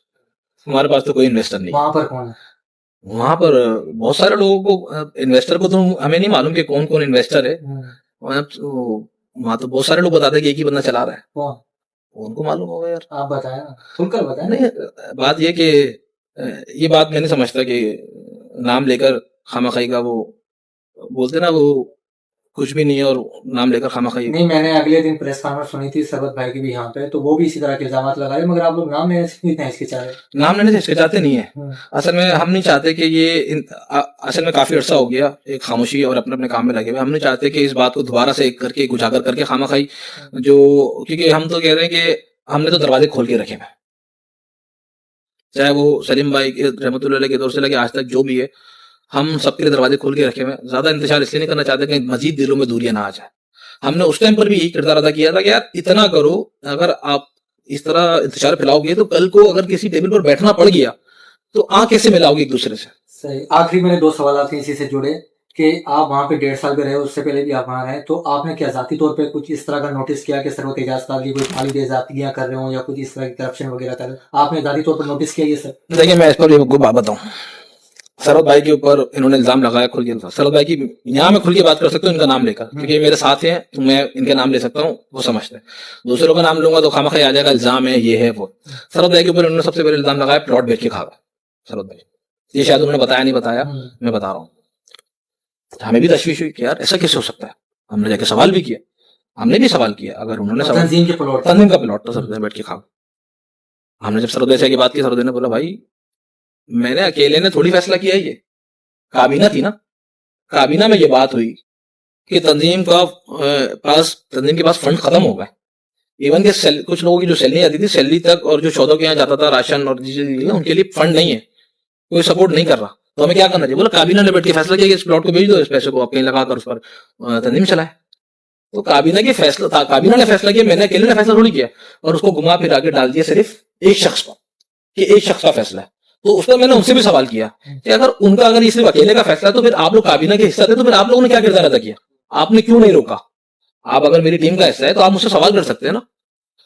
हमारे पास तो कोई इन्वेस्टर नहीं। वहां पर कौन है? वहां पर बहुत सारे लोगों को, इन्वेस्टर को तो हमें नहीं मालूम कि कौन कौन इन्वेस्टर है, वहां तो बहुत सारे लोग बताते हैं कि एक ही बंदा चला रहा है। कौन? उनको मालूम होगा यार, आप बताएं ना, खुलकर बताएं। नहीं, बात ये कि ये बात मैं नहीं समझता कि नाम लेकर खामखाई का वो बोलते ना, वो कुछ भी नहीं है और नाम लेकर खामखाई। नहीं, मैंने अगले दिन प्रेस कॉन्फ्रेंस सुनी थी सरवत भाई की भी यहाँ पे, तो वो भी इसी तरह के इल्जाम लगा रहे, मगर आप लोग नाम लेने से इतने हिचकिचाते? नाम लेने से हिचकिचाते नहीं है, असल में हम नहीं चाहते कि ये असल में काफी अर्सा हो गया एक खामोशी और अपने अपने काम में लगे हुए, हम नहीं चाहते कि इस बात को दोबारा से करके उजागर करके खामखाई जो, क्योंकि हम तो कह रहे हैं कि हमने तो दरवाजे खोल के रखे हैं, चाहे वो सलीम भाई के रहमतुल्लाह के दौर से लगे आज तक जो भी है, हम सबके लिए दरवाजे खोल के रखे हुए। ज्यादा इंतजार इसलिए नहीं करना चाहते कि मजीद दिलों में दूरियां ना आ जाए। हमने उस टाइम पर भी यही किरदार अदा किया था कि यार इतना करो, अगर आप इस तरह इंतजार फैलाओगे तो कल को अगर किसी टेबल पर बैठना पड़ गया तो आंख कैसे मिलाओगे एक दूसरे से। सही। आखिरी मेरे 2 सवाल थे इसी से जुड़े कि आप वहां पे 1.5 साल पे रहे, उससे पहले भी आप वहां रहे, तो आपने क्या जाती तौर पे कुछ इस तरह का नोटिस किया कि सरवत एजाज कादरी कोई खाली बेजातियां कर रहे हो या कुछ इस तरह की करप्शन वगैरह कर रहे हो? आपने जाती तौर पर नोटिस किया ये सब? देखिए, मैं इस पर भी बात बताऊं, सरवत भाई के ऊपर इन्होंने इल्जाम लगाया खुल के। सरवत भाई की यहाँ मैं खुल के बात कर सकता हूँ इनका नाम लेकर, क्योंकि मेरे साथ हैं तो मैं इनके नाम ले सकता हूँ, वो समझते हैं। दूसरों का नाम लूंगा तो खामखा आ जाएगा, इल्जाम है ये है वो। सरवत भाई के ऊपर इन्होंने सबसे पहले इल्जाम लगाया प्लॉट बेच के खा गया सरवत भाई। ये शायद उन्होंने बताया नहीं बताया, मैं बता रहा हूँ। हमें भी तशवीश हुई कि यार ऐसा कैसे हो सकता है, हमने जाके सवाल भी किया, हमने भी सवाल किया, अगर उन्होंने तंजीम का प्लॉट तो सरवत बैठ के खा। हमने जब सरवत भाई की बात की, सरवत ने बोला भाई मैंने अकेले ने थोड़ी फैसला किया, ये काबीना थी ना, काबीना में ये बात हुई कि तंजीम के पास फंड खत्म हो गए, इवन के कुछ लोगों की जो सैलरी आती थी, सैलरी तक, और जो शौदों के यहाँ जाता था राशन और उनके लिए फंड नहीं है, कोई सपोर्ट नहीं कर रहा, तो हमें क्या करना चाहिए? बोला काबीना ने बैठ के फैसला किया कि इस प्लॉट को भेज दो, इस पैसे को आप कहीं लगाकर उस पर तंजीम चलाए। तो काबीना के फैसला था, काबीना ने फैसला किया, मैंने अकेले ने फैसला थोड़ी किया, और उसको घुमा फिर आगे डाल दिया सिर्फ एक शख्स पर कि एक शख्स का फैसला है। तो उस पर मैंने उनसे भी सवाल किया कि अगर ये सिर्फ अकेले का फैसला है तो फिर आप लोग काबीना के हिस्सा थे, तो फिर आप लोगों ने क्या किरदार अदा किया? आपने क्यों नहीं रोका? आप अगर मेरी टीम का हिस्सा है तो आप मुझसे सवाल कर सकते हैं ना।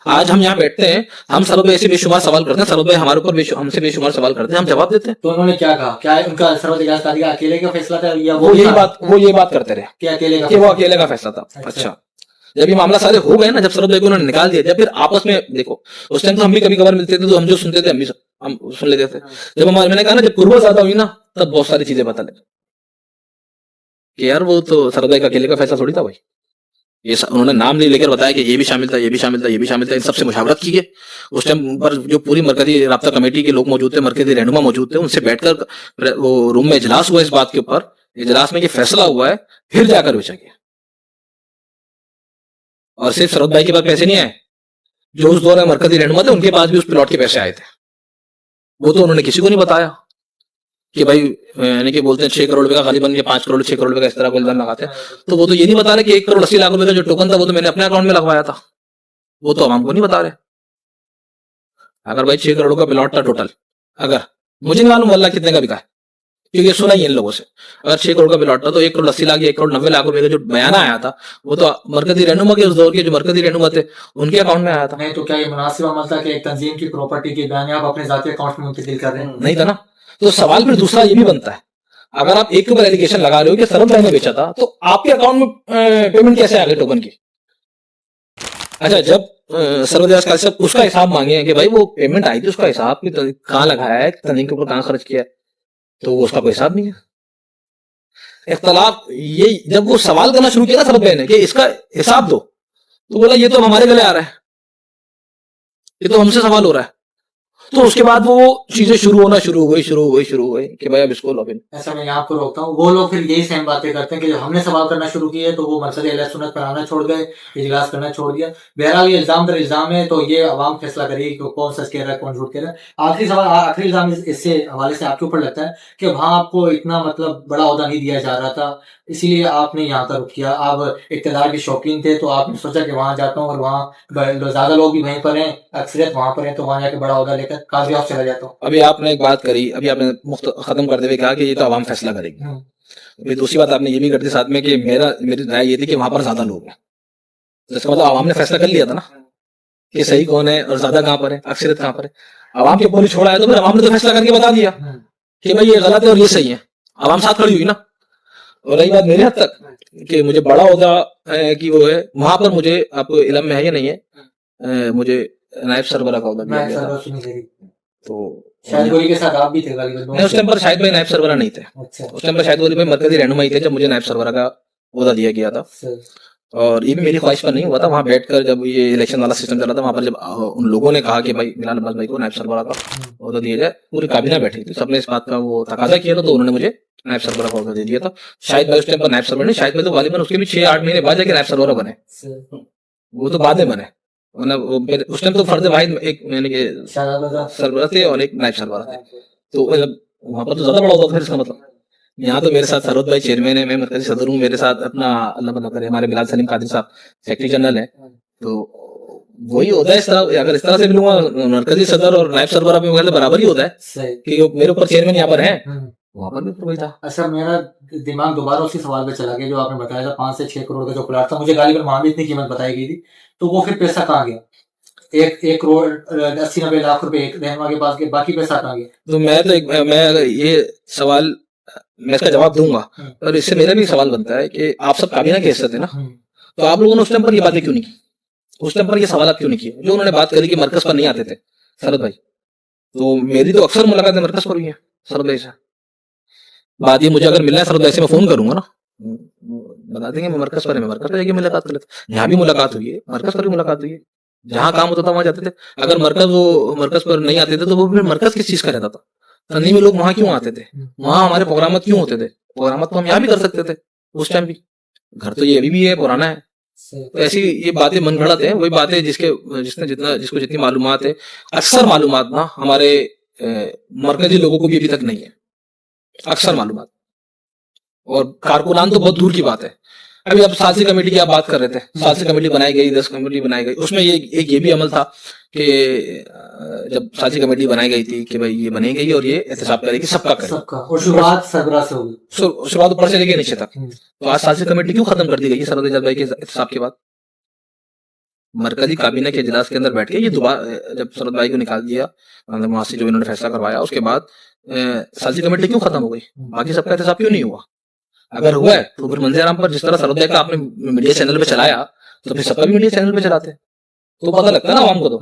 आज हम यहाँ बैठते हैं, हम सरवत भाई से बेशुमार सवाल करते हैं, सरवत भाई हमारे ऊपर हमसे बेशुमार सवाल करते हैं, हम जवाब देते हैं। तो उन्होंने क्या कहा? क्या उनका सरवत एजाज कादरी का अकेले का फैसला था, या वो ये बात करते रहे कि वो अकेले का फैसला था। अच्छा, जब ये मामला सारे हो गए ना, जब सरवत भाई को उन्होंने निकाल दिया, जब फिर आपस में देखो, उस टाइम तो हम भी कभी कभार मिलते थे, तो हम जो सुनते थे हम सुन लेते थे। जब मैंने कहा ना, जब कुर्बत ज्यादा हुई ना, तब बहुत सारी चीजें पता लगी कि यार वो तो सरवत भाई का अकेले का फैसला थोड़ी था भाई। ये उन्होंने नाम नहीं लेकर बताया कि ये भी शामिल था, ये भी शामिल था, ये भी शामिल था, इन सबसे मुशावरत की है। उस टाइम पर जो पूरी मरकजी राब्ता कमेटी के लोग मौजूद थे, मरकजी रहनुमा मौजूद थे, उनसे बैठकर वो रूम में इजलास हुआ इस बात के ऊपर, इजलास में ये फैसला हुआ है, फिर जाकर बेचा गया। और सिर्फ शरद भाई के पास पैसे नहीं आए, जो उस दौर में मरकजी रहनुमा थे उनके पास भी उस प्लॉट के पैसे आए थे। वो तो उन्होंने किसी को नहीं बताया कि भाई यानी कि बोलते हैं 6 करोड़ रुपए का खाली बन गया, 5 करोड़ 6 करोड़ रुपए का इस तरह को इल्जाम लगाते हैं। तो वो तो ये नहीं बता रहे कि 1 करोड़ 80 लाख रुपए का जो टोकन था वो तो मैंने अपने अकाउंट में लगवाया था, वो तो आवाम को नहीं बता रहे। अगर भाई 6 करोड़ का प्लॉट था टोटल, अगर मुझे नहीं मालूम अल्लाह कितने का बिका है, क्योंकि सुना ही इन लोगों से, अगर 6 करोड़ का प्लॉट था तो 1 करोड़ 80 लाख या 1 करोड़ 90 लाख रुपए का जो बयाना आया था वो तो मरकजी रहनुमा के उस दौर के जो मरकजी रहनुमा थे उनके अकाउंट में आया था। नहीं तो क्या ये मुनासिब अमल था कि एक तंजीम की प्रॉपर्टी की बयान आप अपने जाती अकाउंट में मुंतकिल कर रहे हैं? नहीं था ना। तो सवाल फिर दूसरा ये भी बनता है, अगर आप एक के ऊपर एलिगेशन लगा रहे हो कि शरद भाई ने बेचा था तो आपके अकाउंट में पेमेंट कैसे आ गई टोकन की? अच्छा, जब सर्वदेश का सब उसका हिसाब मांगे कि भाई वो पेमेंट आई थी उसका हिसाब कहाँ लगाया है, तंजीम के ऊपर कहाँ खर्च किया है, तो उसका कोई हिसाब नहीं है। इख्तलाफ ये जब वो सवाल करना शुरू किया ना शरद भाई ने कि इसका हिसाब दो, तो बोला ये तो हमारे गले आ रहा है, ये तो हमसे सवाल हो रहा है। तो उसके बाद वो चीजें शुरू हो गई कि भाई अब इसको लो। ऐसा मैं यहाँ आपको रोकता हूँ, वो लोग फिर यही सेम बातें करते हैं कि जब हमने सवाल करना शुरू किया तो वो मरकज़ अहले सुन्नत पर आना छोड़ गए, इजलास करना छोड़ दिया। बहरहाल ये इल्जाम दर इल्जाम है, तो ये अवाम फैसला करेगी कि कौन सच कह रहा है कौन झूठ कह रहा है। आखिरी सवाल, आखिरी इल्जाम इससे हवाले से आपके ऊपर लगता है कि वहां आपको इतना मतलब बड़ा ओहदा नहीं दिया जा रहा था, इसीलिए आपने यहाँ का रुख किया। आप इक़्तिदार के शौकीन थे तो आपने सोचा कि वहां जाता हूँ और वहाँ ज्यादा लोग भी वहीं पर हैं, अक्सरियत वहां पर है, तो वहां जाके बड़ा ओहदा लेकर काजी ऑफ चला जाता हूँ। अभी आपने एक बात करी, अभी आपने खत्म करते हुए कहा कि ये तो आवाम फैसला करेगी। अभी दूसरी बात आपने ये भी कर दी साथ में कि मेरी राय ये थी कि वहां पर ज्यादा लोग हैं, तो इसका मतलब आवाम ने फैसला कर लिया था ना कि सही कौन है और ज्यादा कहां पर है, अक्सरियत कहां पर है। आवाम के बोली छोड़ा है तो फिर आवाम ने तो फैसला करके बता दिया कि भाई ये गलत है और ये सही है, आवाम साथ खड़ी हुई ना। और रही बात मेरे हद तक कि मुझे बड़ा ओहदा कि वो है, वहां पर मुझे आपको इल्म में है या नहीं है, मुझे नायब सरबरा का ओहदा दिया गया था। तो शायद वली के साथ आप भी थे नहीं, उस टाइम पर शायद भाई नायब सरबरा नहीं थे। अच्छा। उस टाइम पर शायद वली भाई मरकजी रहनुमा ही थे जब मुझे नायब सरबरा का ओहदा दिया गया था। और ये भी मेरी ख्वाहिश पर नहीं हुआ था, वहां बैठकर जब ये इलेक्शन वाला सिस्टम चला था वहां पर जब उन लोगों ने कहा कि भाई मिलान अब्बास भाई को नायब सरबरा का ओहदा दिया जाए, पूरी काबीना बैठी थी, सबने इस बात का वो तकाजा किया था, तो उन्होंने मुझे नायब सरबरा का ओहदा दे दिया था। शायद भाई उस टाइम पर नायब सरबरा नहीं, शायद मैं तो गालिबन उसके भी 6-8 महीने बाद जाके नायब सरबरा बने, वो तो बाद में बने। उस टाइम तो फर्द वाहिद एक यानी कि सरबरा थे और एक नायब सरबरा थे, तो मतलब वहां पर तो ज्यादा बड़ा होता था। इसका मतलब यहाँ तो मेरे साथ सरवत भाई चेयरमैन है, मैं मरकजी सदर हूँ, मेरे साथ अपना अल्लाह भला करे हमारे बिलाल सलीम कादिर साहब सेक्रेटरी जनरल है, तो वही होता है। इस तरह अगर इस तरह से मिलूंगा मरकजी सदर और नायब सरबरा में बराबर ही होता है कि मेरे ऊपर चेयरमैन यहाँ पर है, वहां पर भी वही था। अच्छा, मेरा दिमाग दोबारा उसी सवाल पे चला गया जो आपने बताया था 5 से 6 करोड़ का जो प्लाट था, मुझे गालिबन वहां भी इतनी कीमत बताई गई थी, तो वो फिर पैसा कहाँ गया? 1 करोड़ 80-90 लाख रुपए एक रहनुमा के पास के, बाकी पैसा कहाँ गया? तो मैं ये सवाल मैं इसका जवाब दूंगा, और इससे मेरा भी सवाल बनता है कि आप सब काबीना के हिस्से थे ना, तो आप लोगों ने उस टाइम पर ये बातें क्यों नहीं की, उस टाइम पर ये सवाल क्यों नहीं किए जो उन्होंने बात करी कि मरकज पर नहीं आते थे शरद भाई। तो मेरी तो अक्सर मुलाकातें मरकज पर हुई है शरद भाई से। बात ये मुझे अगर मिलना है शरद भाई से मैं फोन करूंगा ना, बता देंगे मैं मरकज पर है, मैं मरकज पर जाके मुलाकात कर लेते। यहाँ भी मुलाकात हुई है, मरकज पर भी मुलाकात हुई है, जहाँ काम होता था वहां जाते थे। अगर मरकज पर नहीं आते थे तो वो फिर मरकज किस चीज का रहता था, तंजीम में लोग वहां क्यों आते थे, वहां हमारे प्रोग्राम क्यों होते थे, प्रोग्राम तो हम यहाँ भी कर सकते थे उस टाइम भी, घर तो ये अभी भी है, पुराना है। तो ऐसी ये बातें मन गढ़ंत है, वही बातें जिसको जितनी मालूमात है, अक्सर मालूमात ना हमारे मरकजी लोगों को भी अभी तक नहीं है, अक्सर मालूमात। और कारकुनान तो बहुत दूर की बात है। अभी अब सालसी कमेटी की आप बात कर रहे थे, सालसी कमेटी बनाई गई, 10 कमेटी बनाई गई, उसमें ये भी अमल था कि जब सालसी कमेटी बनाई गई थी कि भाई ये बनी गई और ये एहतसाब करेगी सबका करेगी, और शुरुआत सरबराह से होगी, शुरुआत ऊपर से लेके नीचे तक। तो आज सालसी कमेटी क्यों खत्म कर दी गई सरवत एजाज भाई के एहतसाब के बाद? मरकजी काबीना के इजलास के अंदर बैठ के ये दोबारा जब सरवत भाई को निकाल दिया, मतलब वहां से जो इन्होंने फैसला करवाया, उसके बाद सालसी कमेटी क्यों खत्म हो गई, बाकी सबका एहतसाब क्यों नहीं हुआ? अगर हुआ है तो फिर मंजर आराम पर जिस तरह सरवत भाई का आपने मीडिया चैनल पे चलाया, तो फिर सबका भी मीडिया चैनल पे चलाते, तो पता लगता है ना आवाम को। तो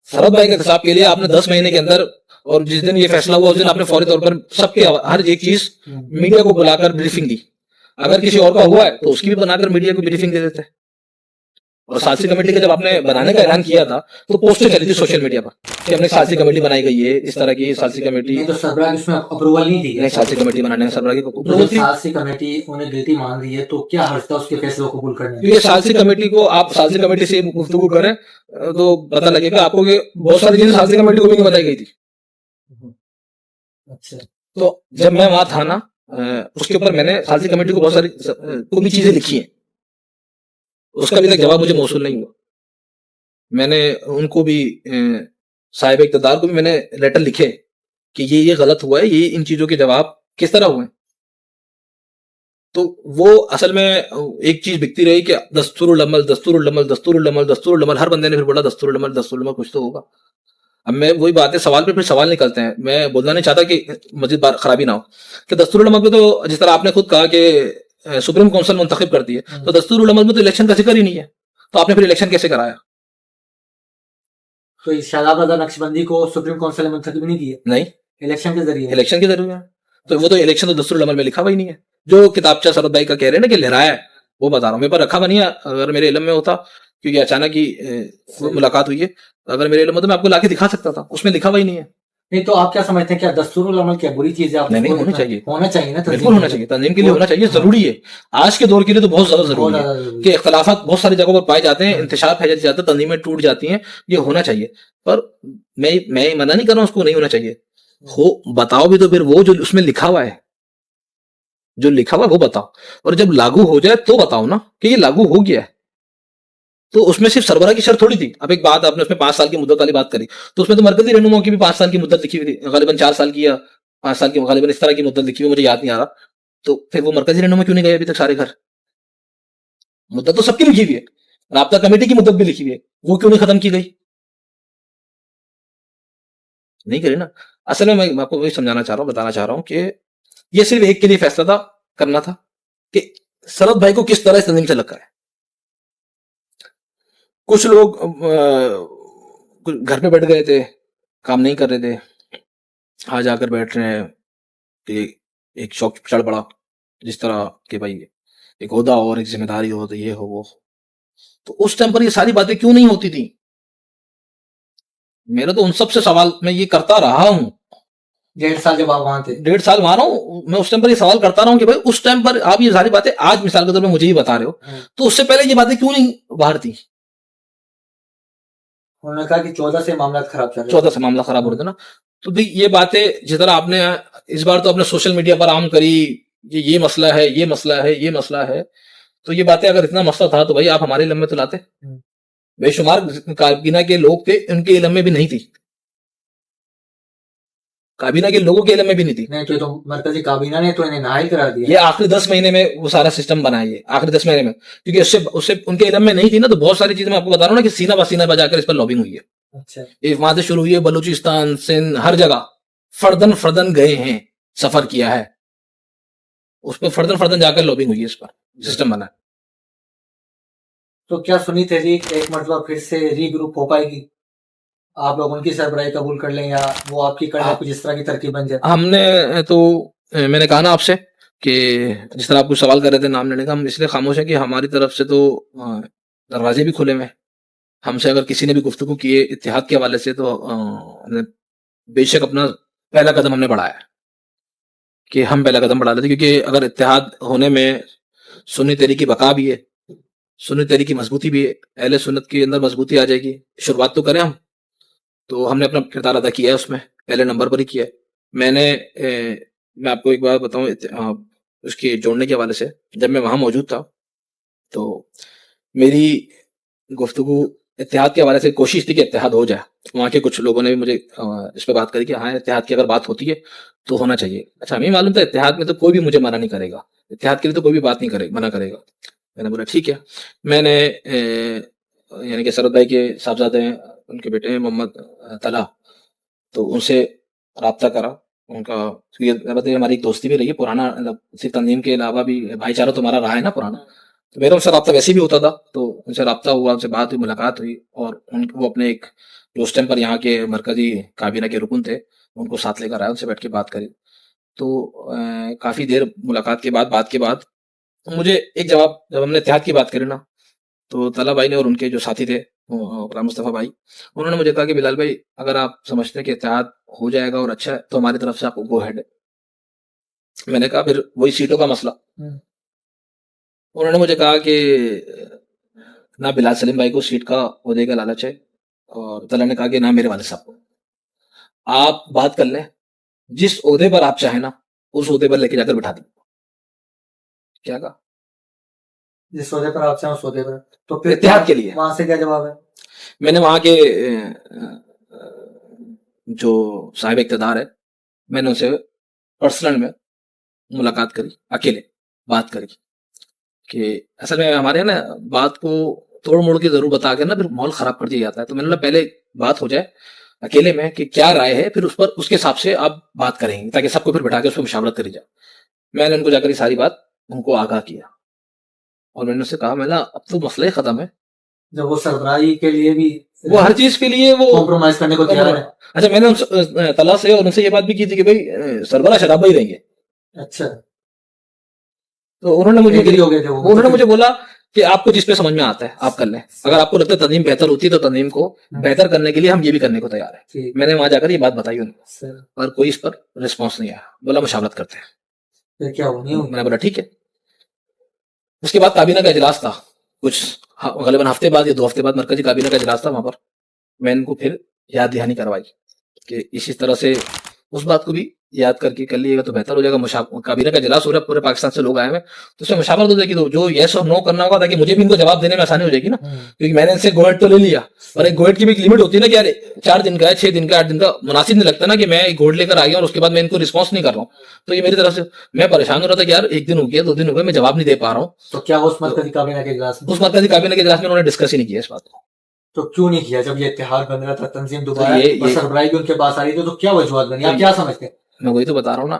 सरवत भाई के एहतसाब के लिए आपने 10 महीने के अंदर, और जिस दिन ये फैसला हुआ उस दिन आपने फौरी तौर पर सबके हर एक चीज मीडिया को बुलाकर ब्रीफिंग दी। अगर किसी और का हुआ है तो उसकी भी बनाकर मीडिया को ब्रीफिंग दे देते। और सालसी कमेटी का जब आपने बनाने का ऐलान किया था तो पोस्टें चली थी सोशल मीडिया पर कि हमने सालसी कमेटी बनाई गई है, इस तरह की सालसी कमेटी। नहीं तो सरबराह की उसमें अप्रूवल नहीं दी है। नहीं, सालसी कमेटी बनाने में सरबराह की तो अप्रूवल जब थी। सालसी कमेटी उन्हें गिल्टी मान रही है तो क्या हर्ज था उसके फैसले को कबूल करने में? क्योंकि सालसी कमेटी को आप सालसी कमेटी से गुफ्तगू करें तो पता लगेगा आपको कि बहुत सारी चीजें सालसी कमेटी को भी नहीं बताई गई थी। अच्छा। तो जब मैं वहां था ना, उसके ऊपर मैंने सालसी कमेटी को बहुत सारी को भी चीजें लिखी हैं, उसका अभी तक जवाब मुझे मौसूल नहीं हुआ। मैंने उनको भी साहिब इक़्तिदार को भी मैंने लेटर लिखे कि ये गलत हुआ है, ये इन चीजों के जवाब किस तरह हुए। तो वो असल में एक चीज बिकती रही कि दस्तूरुल अमल दस्तूरुल अमल दस्तूरुल अमल दस्तूरुल अमल, हर बंदे ने फिर बोला दस्तूरुल अमल दस्तूरुल अमल, कुछ तो होगा। अब मैं वही बात है, सवाल पे फिर सवाल निकलते हैं। मैं बोलना नहीं चाहता कि मजीद बार खराबी ना हो कि दस्तूरुल अमल में तो जिस तरह आपने खुद कहा कि सुप्रीम काउंसिल मुंतखब करती है, तो दस्तूरुल अमल में तो इलेक्शन का जिक्र ही नहीं है, तो आपने फिर इलेक्शन कैसे कराया? तो शादाब रजा नक्शबंदी को सुप्रीम काउंसिल ने मुंतखब नहीं की है? नहीं, इलेक्शन के जरिए। इलेक्शन के जरिए। तो वो तो इलेक्शन तो दस्तूरुल अमल में लिखा हुआ ही नहीं है। जो किताबचा शरद भाई का कह रहे हैं ना कि लहराया है, वो बता रहा हूँ। मेरे पर रखा हुआ नहीं है, अगर मेरे इल्म में होता, क्योंकि अचानक ही मुलाकात हुई है, अगर मेरे इल्म में तो मैं आपको लाके दिखा सकता था, उसमें लिखा हुआ ही नहीं है। नहीं तो आप क्या समझते हैं, क्या दस्तूरुल अमल क्या बुरी चीज है? आप नहीं, होना चाहिए, होना चाहिए ना, बिल्कुल होना चाहिए, तंजीम के लिए होना चाहिए, जरूरी है। आज के दौर के लिए तो बहुत ज्यादा जरूरी है कि इख्तलाफात बहुत सारी जगहों पर पाए जाते हैं, इंतशार फैल जाता है, तंजीमें टूट जाती हैं, ये होना चाहिए। पर मैं मना नहीं कर रहा हूँ उसको नहीं होना चाहिए, हो बताओ भी तो फिर वो जो उसमें लिखा हुआ है, जो लिखा हुआ है वो बताओ, और जब लागू हो जाए तो बताओ ना कि ये लागू हो गया है। तो उसमें सिर्फ सरबराह की शर्त थोड़ी थी। अब एक बात आपने उसमें 5 साल की मुद्दत वाली बात करी, तो उसमें तो मरकजी रहनुमा की भी 5 साल की मुद्दत लिखी हुई थी, गालिबन 4 साल की या 5 साल की, गालिबन इस तरह की मुद्दत लिखी हुई, मुझे याद नहीं आ रहा। तो फिर वो मरकजी रहनुमा क्यों नहीं गए अभी तक सारे घर? मुद्दत तो सबकी लिखी हुई है, राब्ता कमेटी की मुद्दत भी लिखी हुई है, वो क्यों नहीं खत्म की गई? नहीं करी ना। असल में मैं आपको वही समझाना चाह रहा हूँ, बताना चाह रहा हूँ कि ये सिर्फ एक के लिए फैसला था, करना था कि शरद भाई को किस तरह इस तंजीम से लगा है। कुछ लोग घर पे बैठ गए थे, काम नहीं कर रहे थे, आज आकर बैठ रहे हैं कि एक शौक चढ़ पड़ा, जिस तरह कि भाई एक ओहदा हो और एक जिम्मेदारी हो, तो ये हो वो। तो उस टाइम पर ये सारी बातें क्यों नहीं होती थी? मेरा तो उन सब से सवाल मैं ये करता रहा हूं। 1.5 साल जब आप वहां थे? 1.5 साल वहां रहा हूं मैं, उस टाइम पर ये सवाल करता रहा हूं कि भाई उस टाइम पर आप ये सारी बातें आज मिसाल के तौर पर मुझे ही बता रहे हो, तो उससे पहले ये बातें क्यों नहीं बाहर थी? उन्होंने कहा कि 14 से मामला खराब चल रहा है। 14 से मामला खराब हो रहा था ना। तो भाई ये बातें जिस तरह आपने इस बार तो अपने सोशल मीडिया पर आम करी, ये मसला है, ये मसला है, ये मसला है, तो ये बातें अगर इतना मसला था तो भाई आप हमारे इलम में तो लाते। बेशुमार काबीना के लोग थे, उनके इलम में भी नहीं थी, काबीना के लोगों के इलम में भी नहीं थी। नहीं तो मरकजी काबीना ने तो इन्हें नाहिल करा दिया। ये आखिरी 10 महीने में वो सारा सिस्टम बना है, ये आखिरी 10 महीने में, क्योंकि उससे उससे उनके इलम में नहीं थी ना, तो बहुत सारी चीजें मैं आपको बता रहा हूँ ना कि सीना बसीना बजाकर इस पर लॉबिंग हुई है। अच्छा। ये वहां से शुरू हुई है, बलूचिस्तान, सिंध, हर जगह फर्दन फर्दन गए हैं, सफर किया है, उस पर फर्दन फर्दन जाकर लॉबिंग हुई है, इस पर सिस्टम बना। तो क्या सुन्नी तहरीक एक मरतबा फिर से रीग्रुप हो पाएगी? आप लोग उनकी सरबराही कबूल कर लें या वो आपकी कर लें, कुछ इस तरह की तरकीब बन जाए? हमने तो मैंने कहा ना आपसे कि जिस तरह आप कुछ सवाल कर रहे थे नाम लेने का, हम इसलिए खामोश है कि हमारी तरफ से तो दरवाजे भी खुले हुए हैं। हमसे अगर किसी ने भी गुफ्तगू की है इत्तेहाद के हवाले से, तो हमने बेशक अपना पहला कदम हमने बढ़ाया है कि हम पहला कदम बढ़ा लेते, क्योंकि अगर इत्तेहाद होने में सुन्नी तहरीक की बका भी है, सुन्नी तहरीक की मजबूती भी है, अहले सुन्नत के अंदर मजबूती आ जाएगी। शुरुआत तो करें हम, तो हमने अपना किरदार अदा किया है, उसमें पहले नंबर पर ही किया है। मैं आपको एक बात बताऊं उसके जोड़ने के हवाले से, जब मैं वहां मौजूद था तो मेरी गुफ्तगू इत्तेहाद के हवाले से कोशिश थी कि इत्तेहाद हो जाए। वहाँ के कुछ लोगों ने भी मुझे इस पर बात करी कि हाँ, इत्तेहाद की अगर बात होती है तो होना चाहिए। अच्छा, हमें मालूम था इत्तेहाद में तो कोई भी मुझे मना नहीं करेगा, इत्तेहाद के लिए तो कोई भी बात नहीं करेगा, मना करेगा। मैंने बोला ठीक है। मैंने यानी कि शरद भाई के साहबजादे हैं, उनके बेटे हैं मोहम्मद तला, तो उनसे रब्ता करा उनका, क्योंकि हमारी एक दोस्ती भी रही है पुराना, मतलब सिर्फ तंजीम के अलावा भी भाईचारा तो हमारा रहा है ना पुराना, तो मेरा उनसे रब्ता वैसे भी होता था। तो उनसे रब्ता हुआ, उनसे बात हुई, मुलाकात हुई, और वो अपने एक जो उस टाइम पर यहाँ के मरकजी काबीना के रुकन थे, उनको साथ लेकर आया, उनसे बैठ के बात करी। तो काफी देर मुलाकात के बाद, बात के बाद मुझे एक जवाब, जब हमने इत्तेहाद की बात करी ना, तो तला भाई ने और उनके जो साथी थे गुलाम मुस्तफा भाई, उन्होंने मुझे कहा कि बिलाल भाई अगर आप समझते हैं कि इत्तेहाद हो जाएगा और अच्छा है तो हमारी तरफ से आपको गो हेड है। मैंने कहा फिर वही सीटों का मसला। उन्होंने मुझे कहा कि ना बिलाल सलीम भाई को सीट का ओहदे का लालच है, और तला ने कहा कि ना मेरे वाले साहब को, आप बात कर लें, जिस ओहदे पर आप चाहें ना उस ओहदे पर लेके जाकर बिठा दें। क्या कहा? जिस सौदे पर आप चाहें उस सौदे पर। तो फिर इत्तेहाद के लिए वहां से क्या जवाब है? मैंने वहां के जो साहिब इक़्तिदार है, मैंने उनसे पर्सनल में मुलाकात करी, अकेले बात करी कि असल में हमारे ना बात को तोड़ मोड़ के जरूर बता के ना फिर माहौल खराब कर दिया जाता है। तो मैंने बोला पहले बात हो जाए अकेले में कि क्या राय है, फिर उस पर उसके हिसाब से आप बात करेंगे ताकि सबको फिर बिठा के उस पर मुशावरत करी जाए। मैंने उनको जाकर ये सारी बात उनको आगाह किया और मैंने उससे कहा, मैंने अब तो मसला ही खत्म है। जब वो सरबराही के लिए भी वो हर चीज के लिए वो कॉम्प्रोमाइज करने को तैयार है। अच्छा, मैंने उनसे तला से और उनसे ये बात भी की थी कि भाई सरबरा शराब ही रहेंगे। अच्छा, तो उन्होंने मुझे एग्री हो गए थे वो। उन्होंने मुझे बोला कि आपको जिस पे समझ में आता है आप कर लें, अगर आपको लगता है तंजीम बेहतर होती है तो तंजीम को बेहतर करने के लिए हम ये भी करने को तैयार है। मैंने वहां जाकर ये बात बताई उनको, पर कोई इस पर रिस्पॉन्स नहीं आया। बोला मुशावरत करते हैं। फिर क्या हुआ? नहीं हुआ? मैंने बोला ठीक है। उसके बाद काबीना का इजलास था, कुछ गलबन हफ्ते बाद या 2 हफ्ते बाद मरकजी काबीना का इजलास था। वहां पर मैंने इनको फिर याद दहानी करवाई कि इसी तरह से उस बात को भी याद करके कर लिएगा तो बेहतर हो जाएगा। काबीना का इजलास हो रहा है, पूरे पाकिस्तान से लोग आए हैं, तो उसमें मुशावरत हो जाएगी, तो जो यस और नो करना होगा ताकि मुझे भी इनको जवाब देने में आसानी हो जाएगी ना, क्योंकि मैंने इनसे गोएड तो ले लिया, और एक गोएड की भी एक लिमिट होती है ना कि यार 4 दिन का है, 6 दिन का, 8 दिन का, मुनासिब नहीं लगता ना कि मैं एक गोएड लेकर आ गया और उसके बाद मैं इनको रिस्पॉन्स नहीं कर रहा हूँ। तो ये मेरी तरफ से मैं परेशान हो रहा था कि यार 1 दिन हो गया, 2 दिन हो गए, मैं जवाब नहीं दे पा रहा हूँ। तो क्या उस मरकजी काबीना के इजलास में उन्होंने डिस्कस ही नहीं किया इस बात को। तो क्यों नहीं किया? जब ये इत्तेहाद बन रहा था, तंजीम दोबारा और सरबराही भी उनके पास आ रही थी, तो क्या वजूहत बनी? आप क्या समझते हैं? मैं वही तो बता रहा हूँ ना,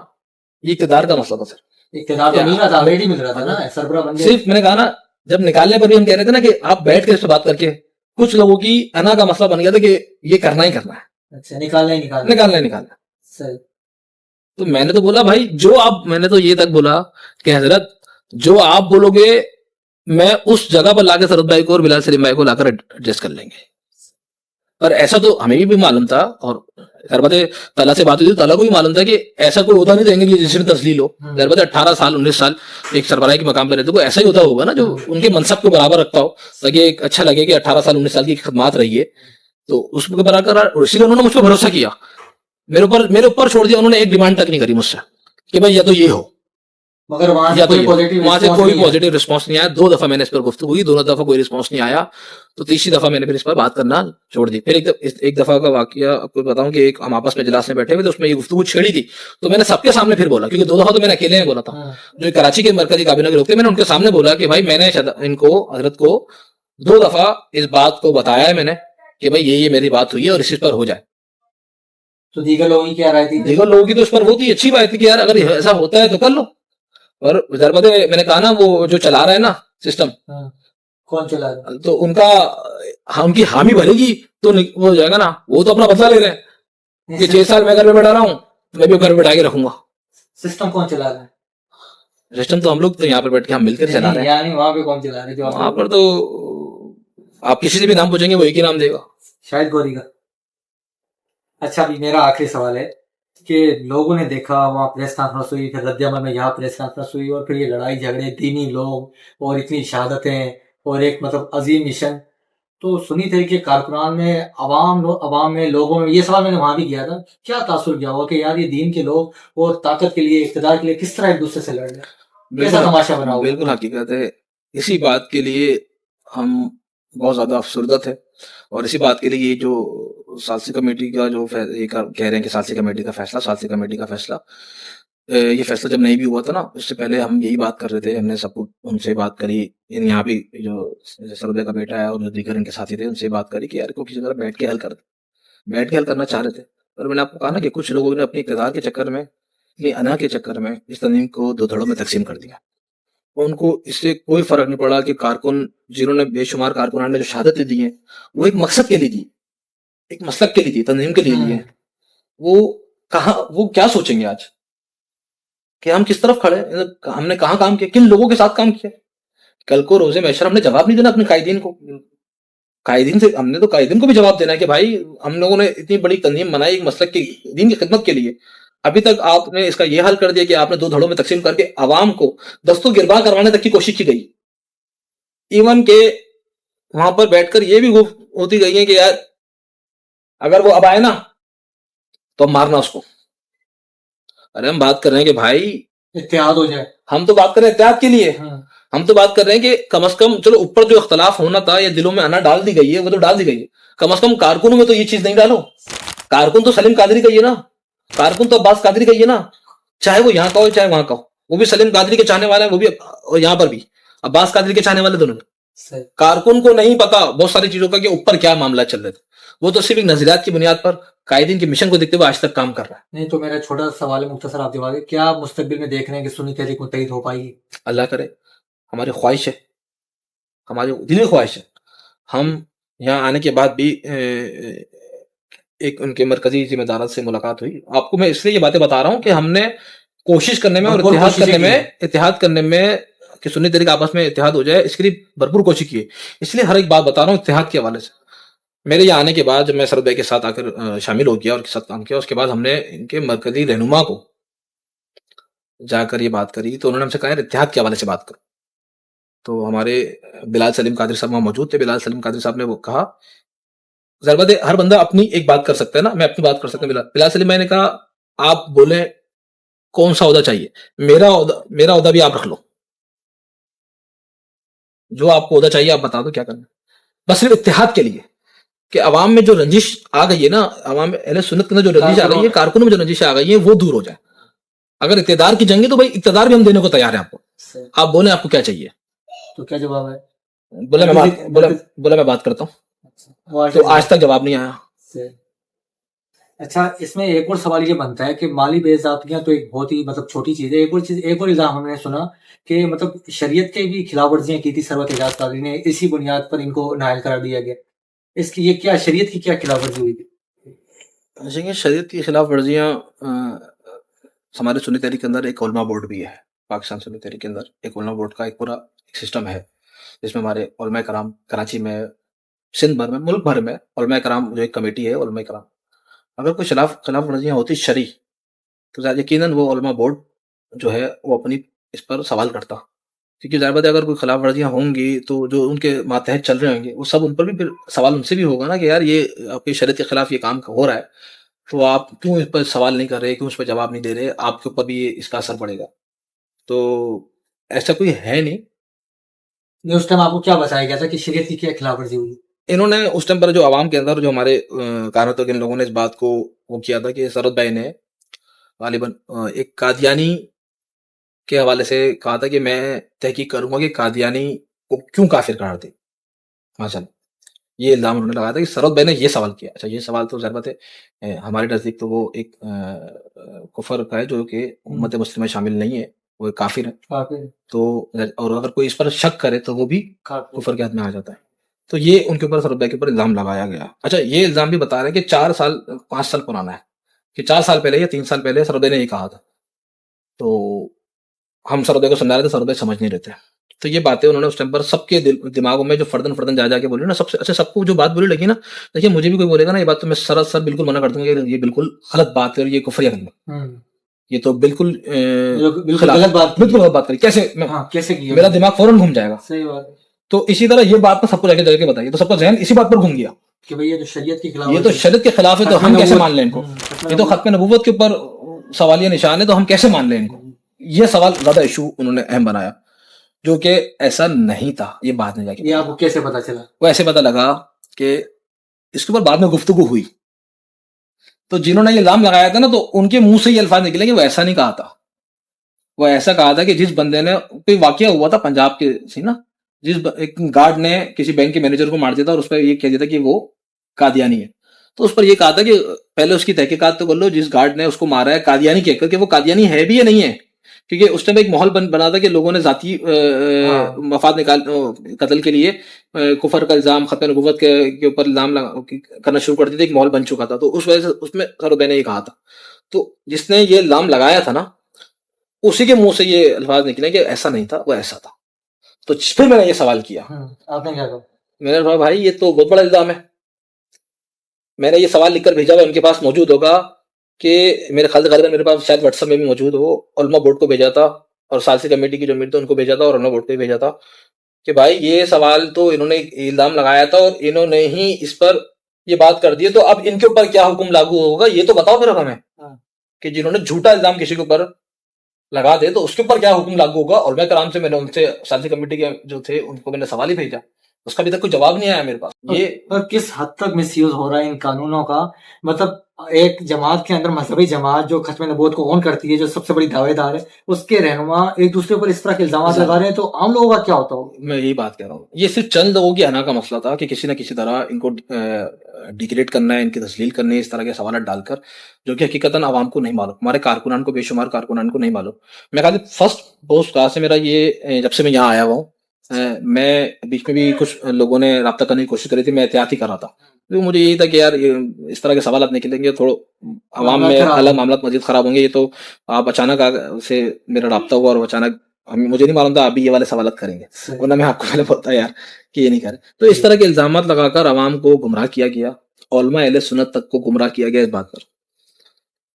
ये इक़्तिदार का मसला था सर। इक़्तिदार तो मिल रहा था, ऑलरेडी मिल रहा था ना, सरबराह बन गया। सिर्फ मैंने कहा ना, जब निकालने पर भी हम कह रहे थे ना कि आप बैठ के इस पर बात करके, कुछ लोगों की अना का मसला बन गया था कि ये करना ही करना है। अच्छा, निकालना ही निकालना। सही। तो मैंने तो बोला भाई मैंने तो ये तक बोला कि हजरत जो आप बोलोगे मैं उस जगह पर लाकर सरद भाई को और बिलाल सलीम भाई को लाकर एडजस्ट कर लेंगे। पर ऐसा तो हमें भी मालूम था, और तला से बात हुई थी, तला को भी मालूम था कि ऐसा कोई होता नहीं देंगे जिसमें तस्लील हो। 18 साल 19 साल एक सरबराही के मकाम पर रहते, कोई ऐसा ही होता होगा ना जो उनके मनसब को बराबर रखता हो, ताकि एक अच्छा लगे कि 18 साल 19 साल की खदमात रही है, तो उसके बराबर। इसीलिए उन्होंने मुझ पर भरोसा किया, मेरे ऊपर छोड़ दिया। उन्होंने एक डिमांड तक नहीं करी मुझसे कि भाई या तो ये हो, मगर वहां से कोई पॉजिटिव रिस्पॉन्स नहीं आया। 2 दफा मैंने इस पर गुफ्तगू हुई, दोनों दफा कोई रिस्पॉन्स नहीं आया। तो तीसरी दफा मैंने फिर इस पर बात करना छोड़ दी। फिर एक दफा का वाकया आपको बताऊं कि हम आपस में इजलास में बैठे हुए थे, उसमें ये गुफ्तगू छेड़ी थी, तो मैंने सबके सामने फिर बोला, क्योंकि 2 दफा तो मैंने अकेले में बोला था। जो कराची के मरकजी काबीना के लोग थे, मैंने उनके सामने बोला कि भाई मैंने इनको हजरत को 2 दफा इस बात को बताया है मैंने कि भाई ये मेरी बात हुई है और इसी पर हो जाए। तो दीगर लोगों की क्या राय थी? दीगर लोगों की तो इस पर वो थी अच्छी बात थी कि यार अगर ऐसा होता है तो कर लो। और जरबते मैंने कहा ना, वो जो चला रहा है ना सिस्टम, कौन चला रहा है? तो उनकी हामी भरेगी तो वो हो जाएगा ना। वो तो अपना बदला ले रहे हैं कि 6 साल मैं घर में बैठा रहा हूँ, तो मैं भी घर में बैठा के रखूंगा। सिस्टम कौन चला रहा है? सिस्टम तो हम लोग तो यहाँ पर बैठ के हम मिलकर चला रहे हैं। यानी वहां पे कौन चला रहा है? वहां पर तो आप किसी से भी नाम पूछेंगे वो एक ही नाम देगा, शायद गौरी का। अच्छा, अभी मेरा आखिरी सवाल है कि लोगों ने देखा वहाँ प्रेस कॉन्फ्रेंस हुई, फिर रद्दमल में यहाँ प्रेस कॉन्फ्रेंस हुई, और फिर ये लड़ाई झगड़े, दीनी लोग और इतनी शहादतें और एक मतलब अजीम मिशन, तो सुन्नी तहरीक के कारकुनान में अवाम में लोगों में ये सवाल मैंने वहां भी किया था, क्या तासुर किया हुआ कि यार ये दीन के लोग और ताकत के लिए, इक़्तिदार के लिए किस तरह एक दूसरे से लड़ रहे हैं? कैसा तमाशा बना हुआ? बिल्कुल हकीकत है। इसी बात के लिए हम बहुत ज्यादा अफसरदा थे, और इसी बात के लिए ये जो सालसी कमेटी का जो ये कह रहे हैं कि सालसी कमेटी का फैसला, ये फैसला जब नहीं भी हुआ था ना, उससे पहले हम यही बात कर रहे थे। हमने सबको उनसे बात करी, यहाँ भी जो सरदे का बेटा है और जो दीगर इनके साथी थे उनसे बात करी कि यार को किसी तरह बैठ के हल करना चाह रहे थे। और मैंने आपको कहा ना कि कुछ लोगों ने अपने इक़्तिदार के चक्कर में, ये अना के चक्कर में इस तंजीम को 2 धड़ों में तकसीम कर दिया। उनको इससे कोई फर्क नहीं पड़ा कि कारकुन, जिन्होंने बेशुमार कारकुनान ने जो शहादतें दी हैं, वो एक मकसद के लिए दी, एक मसलक के लिए दी, तंजीम के लिए दी है। वो क्या सोचेंगे आज कि हम किस तरफ खड़े, हमने कहाँ काम किया, किन लोगों के साथ काम किया, कल को रोजे महशर हमने जवाब नहीं देना अपने कायदीन को। कायदीन से हमने तो कायदीन को भी जवाब देना है कि भाई हम लोगों ने इतनी बड़ी तंजीम बनाई एक मसलक की दीन की खिदमत के लिए, अभी तक आपने इसका यह हाल कर दिया कि आपने दो धड़ों में तकसीम करके आवाम को दस्तों गिरबां करवाने तक की कोशिश की गई। इवन के वहां पर बैठकर ये भी होती गई है कि यार अगर वो अब आए ना तो मारना उसको। अरे हम बात कर रहे हैं कि भाई इत्तेहाद हो जाए, हम तो बात कर रहे हैं इत्तेहाद के लिए, हम तो बात कर रहे हैं कि कम से कम चलो ऊपर जो इख्तलाफ होना था या दिलों में अना डाल दी गई है वो तो डाल दी गई है, कम से कम कारकुनों में तो ये चीज नहीं डालो। कारकुन तो सलीम कादरी का ही है ना, कारकुन तो अब्बास कादरी का ही है ना, चाहे वो यहाँ का हो चाहे वहां का हो, वो भी सलीम कादरी के चाहने वाला है, वो भी और यहाँ पर भी अब्बास कादरी के चाहने वाले दोनों। कारकुन को नहीं पता बहुत सारी चीजों का कि ऊपर क्या मामला चल रहे थे, वो तो सिर्फ एक नजरियात की बुनियाद पर कायदीन के मिशन को देखते हुए आज तक काम कर रहा है। नहीं तो मेरा छोटा सवाल है, मुख्तसर आप जवाब, क्या मुस्तकबिल में देख रहे हैं कि सुन्नी तहरीक मुत्तहिद हो पाएगी? अल्लाह करे, हमारी ख्वाहिश है, हमारी दिली ख्वाहिश है। हम यहाँ आने के बाद भी एक उनके मरकजी जिम्मेदार से मुलाकात हुई। आपको मैं इसलिए ये बातें बता रहा हूँ कि हमने कोशिश करने में और इतिहाद करने में कि सुन्नी तहरीक आपस में इतिहाद हो जाए, इसके लिए भरपूर कोशिश की है। इसलिए हर एक बात बता रहा हूँ इतिहाद के हवाले से। मेरे यहाँ आने के बाद जब मैं सरद भाई के साथ आकर शामिल हो गया और के साथ काम किया, उसके बाद हमने इनके मरकजी रहनुमा को जाकर ये बात करी तो उन्होंने हमसे कहा इतिहाद के हवाले से बात करो। तो हमारे बिलाल सलीम कादरी साहब वहां मौजूद थे। बिलाल सलीम कादरी साहब ने वो कहा, ज़रूरत है हर बंदा अपनी एक बात कर सकता है ना, मैं अपनी बात कर सकता हूँ। बिलाल सलीम भाई ने कहा आप बोले कौन सा ओहदा चाहिए, मेरा ओहदा भी आप रख लो, जो आपको ओहदा चाहिए आप बता दो क्या करना, बस सिर्फ इत्तेहाद के लिए कि अवाम में जो रंजिश आ गई है ना, अवाम में अहले सुन्नत के अंदर जो रंजिश आ गई है, कारकुनों में जो रंजिश आ गई है, वो दूर हो जाए। अगर इक़्तिदार की जंग है तो भाई इक़्तिदार भी हम देने को तैयार है आपको, आप बोले आपको क्या चाहिए। तो क्या जवाब है? बोला मैं बात करता हूँ, तो आज तक जवाब नहीं आया। अच्छा, इसमें एक और सवाल ये बनता है कि माली बेइज्जतियां तो एक बहुत ही मतलब छोटी चीज है, एक और इल्जाम हमने सुना कि मतलब शरीयत के भी खिलाफ वर्जियां की थी सरवत एजाज कादरी ने, इसी बुनियाद पर इनको नायल करार दिया गया। इसकी ये क्या शरीयत की क्या खिलाफ वर्जी हुई थी? शरीयत की खिलाफ वर्जियां हमारे सुन्नी तहरीक के अंदर एक उलमा बोर्ड भी है। पाकिस्तान सुन्नी तहरीक के अंदर एक उलमा बोर्ड का एक पूरा सिस्टम है, जिसमें हमारे उलमा कराम कराची में, सिंध भर में, मुल्क भर में उलमा कराम जो एक कमेटी है उलमा कराम, अगर कोई खिलाफ वर्जियां होती शरी तो यकीनन वो उलमा बोर्ड जो है वो अपनी इस पर सवाल करता, क्योंकि ज़ाहिर बात है अगर कोई खिलाफ वर्जियां होंगी तो जो उनके मातहत चल रहे होंगे वो सब उन पर भी फिर सवाल उनसे भी होगा ना कि यार ये आपकी शरीयत के खिलाफ ये काम हो रहा है, तो आप क्यों इस पर सवाल नहीं कर रहे, क्यों इस पर जवाब नहीं दे रहे, आपके ऊपर भी इसका असर पड़ेगा। तो ऐसा कोई है नहीं। उस टाइम आपको क्या बताया गया था कि शरीयत की क्या खिलाफ वर्जी हुई? इन्होंने उस टाइम पर जो आवाम के अंदर जो हमारे कारतों के लोगों ने इस बात को वो किया था कि सरद भाई ने गालिबन एक कादियानी के हवाले से कहा था कि मैं तहकीक करूंगा कि कादियानी को क्यों काफिर करार दे। माशाल्लाह, ये इल्जाम उन्होंने लगाया था कि सरद भाई ने ये सवाल किया। अच्छा, ये सवाल तो ज़रूरत है हमारे नज़दीक तो वो एक कुफर का है जो कि उम्मत मुस्लिम में शामिल नहीं है, वो काफिर है। तो और अगर कोई इस पर शक करे तो वो भी कुफर के हाथ में आ जाता है। तो ये उनके ऊपर सरद भाई के ऊपर इल्जाम लगाया गया। अच्छा, ये इल्जाम भी बता रहे हैं कि 5 साल पुराना है, कि 4 साल पहले या 3 साल पहले सरद भाई ने ये कहा था। तो हम सरद भाई को समझा रहे थे, सरद भाई समझ नहीं रहे थे। तो ये बातें उन्होंने उस टाइम पर सबके दिमागों में जो फर्दन जा जाके बोली ना, सबसे अच्छा सबको जो बात बोली लगी ना, देखिए मुझे भी कोई बोलेगा ना ये बात तो मैं सरासर बिल्कुल मना कर दूंगा कि ये बिल्कुल गलत बात है और ये कुफरिया करना, ये तो बिल्कुल गलत बात करी। कैसे की? मेरा दिमाग फौरन घूम जाएगा। सही बात है। तो इसी तरह ये बात ना सबको जाके बताइए, तो सबका जहन इसी बात पर घूम गया कि भाई ये तो शरीयत के खिलाफ है, तो हम कैसे मान लें इनको, ये तो खत्म नबूवत के ऊपर सवालिया निशान है, तो हम कैसे मान लें इनको। ये सवाल ज्यादा इशू उन्होंने अहम बनाया, जो कि ऐसा नहीं था। ये बाद में जाके ये आपको कैसे पता चला? वो ऐसे पता लगा कि इसके ऊपर बाद में गुफ्तगू हुई, तो जिन्होंने ये इल्जाम लगाया था ना, तो उनके मुंह से ये अल्फाज निकले कि वो ऐसा नहीं कहा था। वो ऐसा कहा था कि जिस बंदे ने, कोई वाकया हुआ था पंजाब के सी ना, एक गार्ड ने किसी बैंक के मैनेजर को मार दिया था और उस पर ये कह दिया था कि वो कादियानी है। तो उस पर ये कहा था कि पहले उसकी तहकीकात तो कर लो, जिस गार्ड ने उसको मारा है कादियानी कहकर, कि वो कादियानी है भी या नहीं है, क्योंकि उस टाइम एक माहौल बना था कि लोगों ने जाती मफाद निकाल कत्ल के लिए कुफर का इल्जाम, खत्म नबूवत के ऊपर इल्जाम करना शुरू कर दिए थे। एक माहौल बन चुका था, तो उस वजह से उसमें सरद भाई ने ये कहा था। तो जिसने ये इल्जाम लगाया था ना, उसी के मुंह से ये अल्फाज निकले कि ऐसा नहीं था, वो ऐसा था। तो फिर मैंने ये सवाल किया, आपने क्या कहा? मैंने कहा भाई ये तो बहुत बड़ा इल्जाम है। मैंने ये सवाल लिखकर भेजा हुआ, उनके पास मौजूद होगा कि मेरे ख्याल से मेरे पास शायद व्हाट्सएप में भी मौजूद हो। उलमा बोर्ड को भेजा था और सालसी कमेटी की जो मीट थी उनको भेजा था और उलमा बोर्ड को भी भेजा था कि भाई ये सवाल तो इन्होंने इल्जाम लगाया था और इन्होंने ही इस पर ये बात कर दी है, तो अब इनके ऊपर क्या हुक्म लागू होगा ये तो बताओ फिर हमें। कि जिन्होंने झूठा इल्जाम किसी के ऊपर लगा दे तो उसके ऊपर क्या हुक्म लागू होगा। और मैं कराम से मैंने उनसे सालसी कमेटी के जो थे उनको मैंने सवाल ही भेजा, उसका अभी तक कोई जवाब नहीं आया मेरे पास। ये और किस हद तक मिसयूज हो रहा है इन कानूनों का, मतलब एक जमात के अंदर मजहबी जमात जो खत्म नबूवत को ऑन करती है, जो सबसे बड़ी दावेदार है, उसके रहनुमा एक दूसरे पर इस तरह के इल्जाम लगा रहे हैं, तो आम लोगों का क्या होता होगा? मैं यही बात कह रहा हूँ, ये सिर्फ चंद लोगों की अना का मसला था कि किसी न किसी तरह इनको डिग्रेड करना है, इनकी तस्लील करनी है इस तरह के सवाल डालकर, जो कि हकीकतन आवाम को नहीं मालूम, हमारे कारकुनान को, बेशुमार कारकुनान को नहीं मालूम। मैं खाली फर्स्ट पोस्ट कहा से मेरा ये जब से मैं यहाँ आया हुआ हूँ, मैं बीच में भी कुछ लोगों ने रब्ता करने की कोशिश करी थी, मैं एहतियात ही कर रहा था। तो मुझे यही था कि यार इस तरह के सवाल आप निकलेंगे थोड़ा आवाम में अलग मामला मजीद खराब होंगे। ये तो आप अचानक से मेरा रब्ता हुआ और अचानक मुझे नहीं मालूम था अभी ये वाले सवाल करेंगे, वरना मैं आपको पहले बोलता यार कि ये नहीं करे। तो इस तरह के इल्जाम लगाकर आवाम को गुमराह किया गया, उलमा अहले सुन्नत तक को गुमराह किया गया इस बात पर।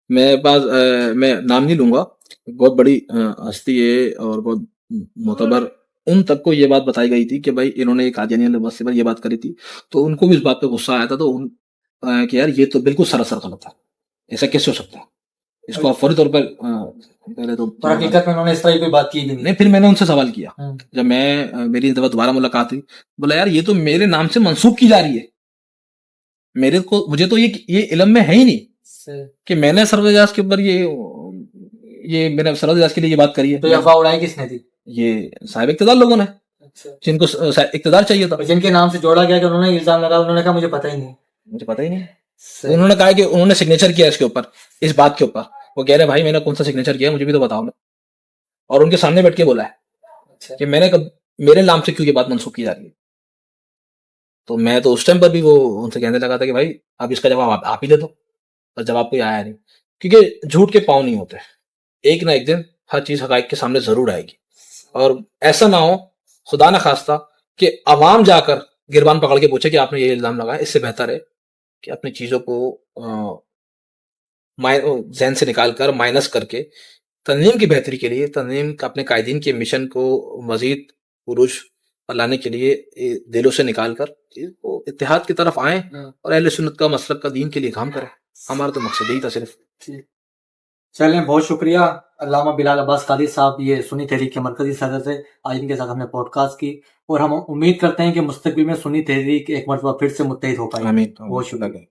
मैं नाम नहीं लूंगा, बहुत बड़ी हस्ती है और बहुत मोतबर, उन तक को ये बात बताई गई थी कि भाई इन्होंने कादियानी बस्ती पर ये बात करी थी, तो उनको भी इस बात पे गुस्सा आया था। तो कि यार ये तो बिल्कुल सरासर गलत है, ऐसा कैसे हो सकता है, इसको आप फौरी तौर पर पहले तो हकीकत में उन्होंने इस तरह की कोई बात की भी नहीं। फिर मैंने उनसे सवाल किया जब मेरी दोबारा मुलाकात हुई, बोला यार ये तो मेरे नाम से मंसूब की जा रही है, मुझे तो ये इल्म में है ही नहीं कि मैंने सरवजाज के ऊपर ये मैंने सरवजाज के लिए ये बात करी है। तो ये अफवाह उड़ाई किसने थी? ये साहिब इक्तदार लोगों ने, जिनको इक्तदार चाहिए था, जिनके नाम से जोड़ा गया कि उन्होंने इल्जाम लगाया, उन्होंने कहा मुझे पता ही नहीं। तो उन्होंने कहा कि उन्होंने सिग्नेचर किया इसके ऊपर, इस बात के ऊपर। वो कह रहे भाई मैंने कौन सा सिग्नेचर किया मुझे भी तो बताओ ना। और उनके सामने बैठ के बोला है कि मेरे नाम से क्यों ये बात मनसूख की जा रही है। तो मैं तो उस टाइम पर भी वो उनसे कहने लगा था कि भाई अब इसका जवाब आप ही दे दो, और जवाब कोई आया नहीं, क्योंकि झूठ के पाँव नहीं होते, एक ना एक दिन हर चीज हकाइक के सामने जरूर आएगी। और ऐसा ना हो खुदा ना खास्ता कि अवाम जाकर गिरबान पकड़ के पूछे कि आपने ये इल्जाम लगाया। इससे बेहतर है कि अपनी चीजों को जहन से निकाल कर माइनस करके तंजीम की बेहतरी के लिए, तंजीम अपने कायदीन के मिशन को मजीद उरूज पर लाने के लिए दिलों से निकाल कर इत्तेहाद की तरफ आए और अहले सुन्नत का मसलक का दीन के लिए काम करें। हमारा तो मकसद यही था सिर्फ। चलें, बहुत शुक्रिया अल्लामा बिलाल अब्बास कादिर साहब, ये सुन्नी तहरीक के मरकजी सदर थे। आज इनके साथ हमने पॉडकास्ट की और हम उम्मीद करते हैं कि मुस्तकबिल में सुन्नी तहरीक एक मरतबा फिर से मुत्तहिद हो पाए। बहुत शुक्रिया।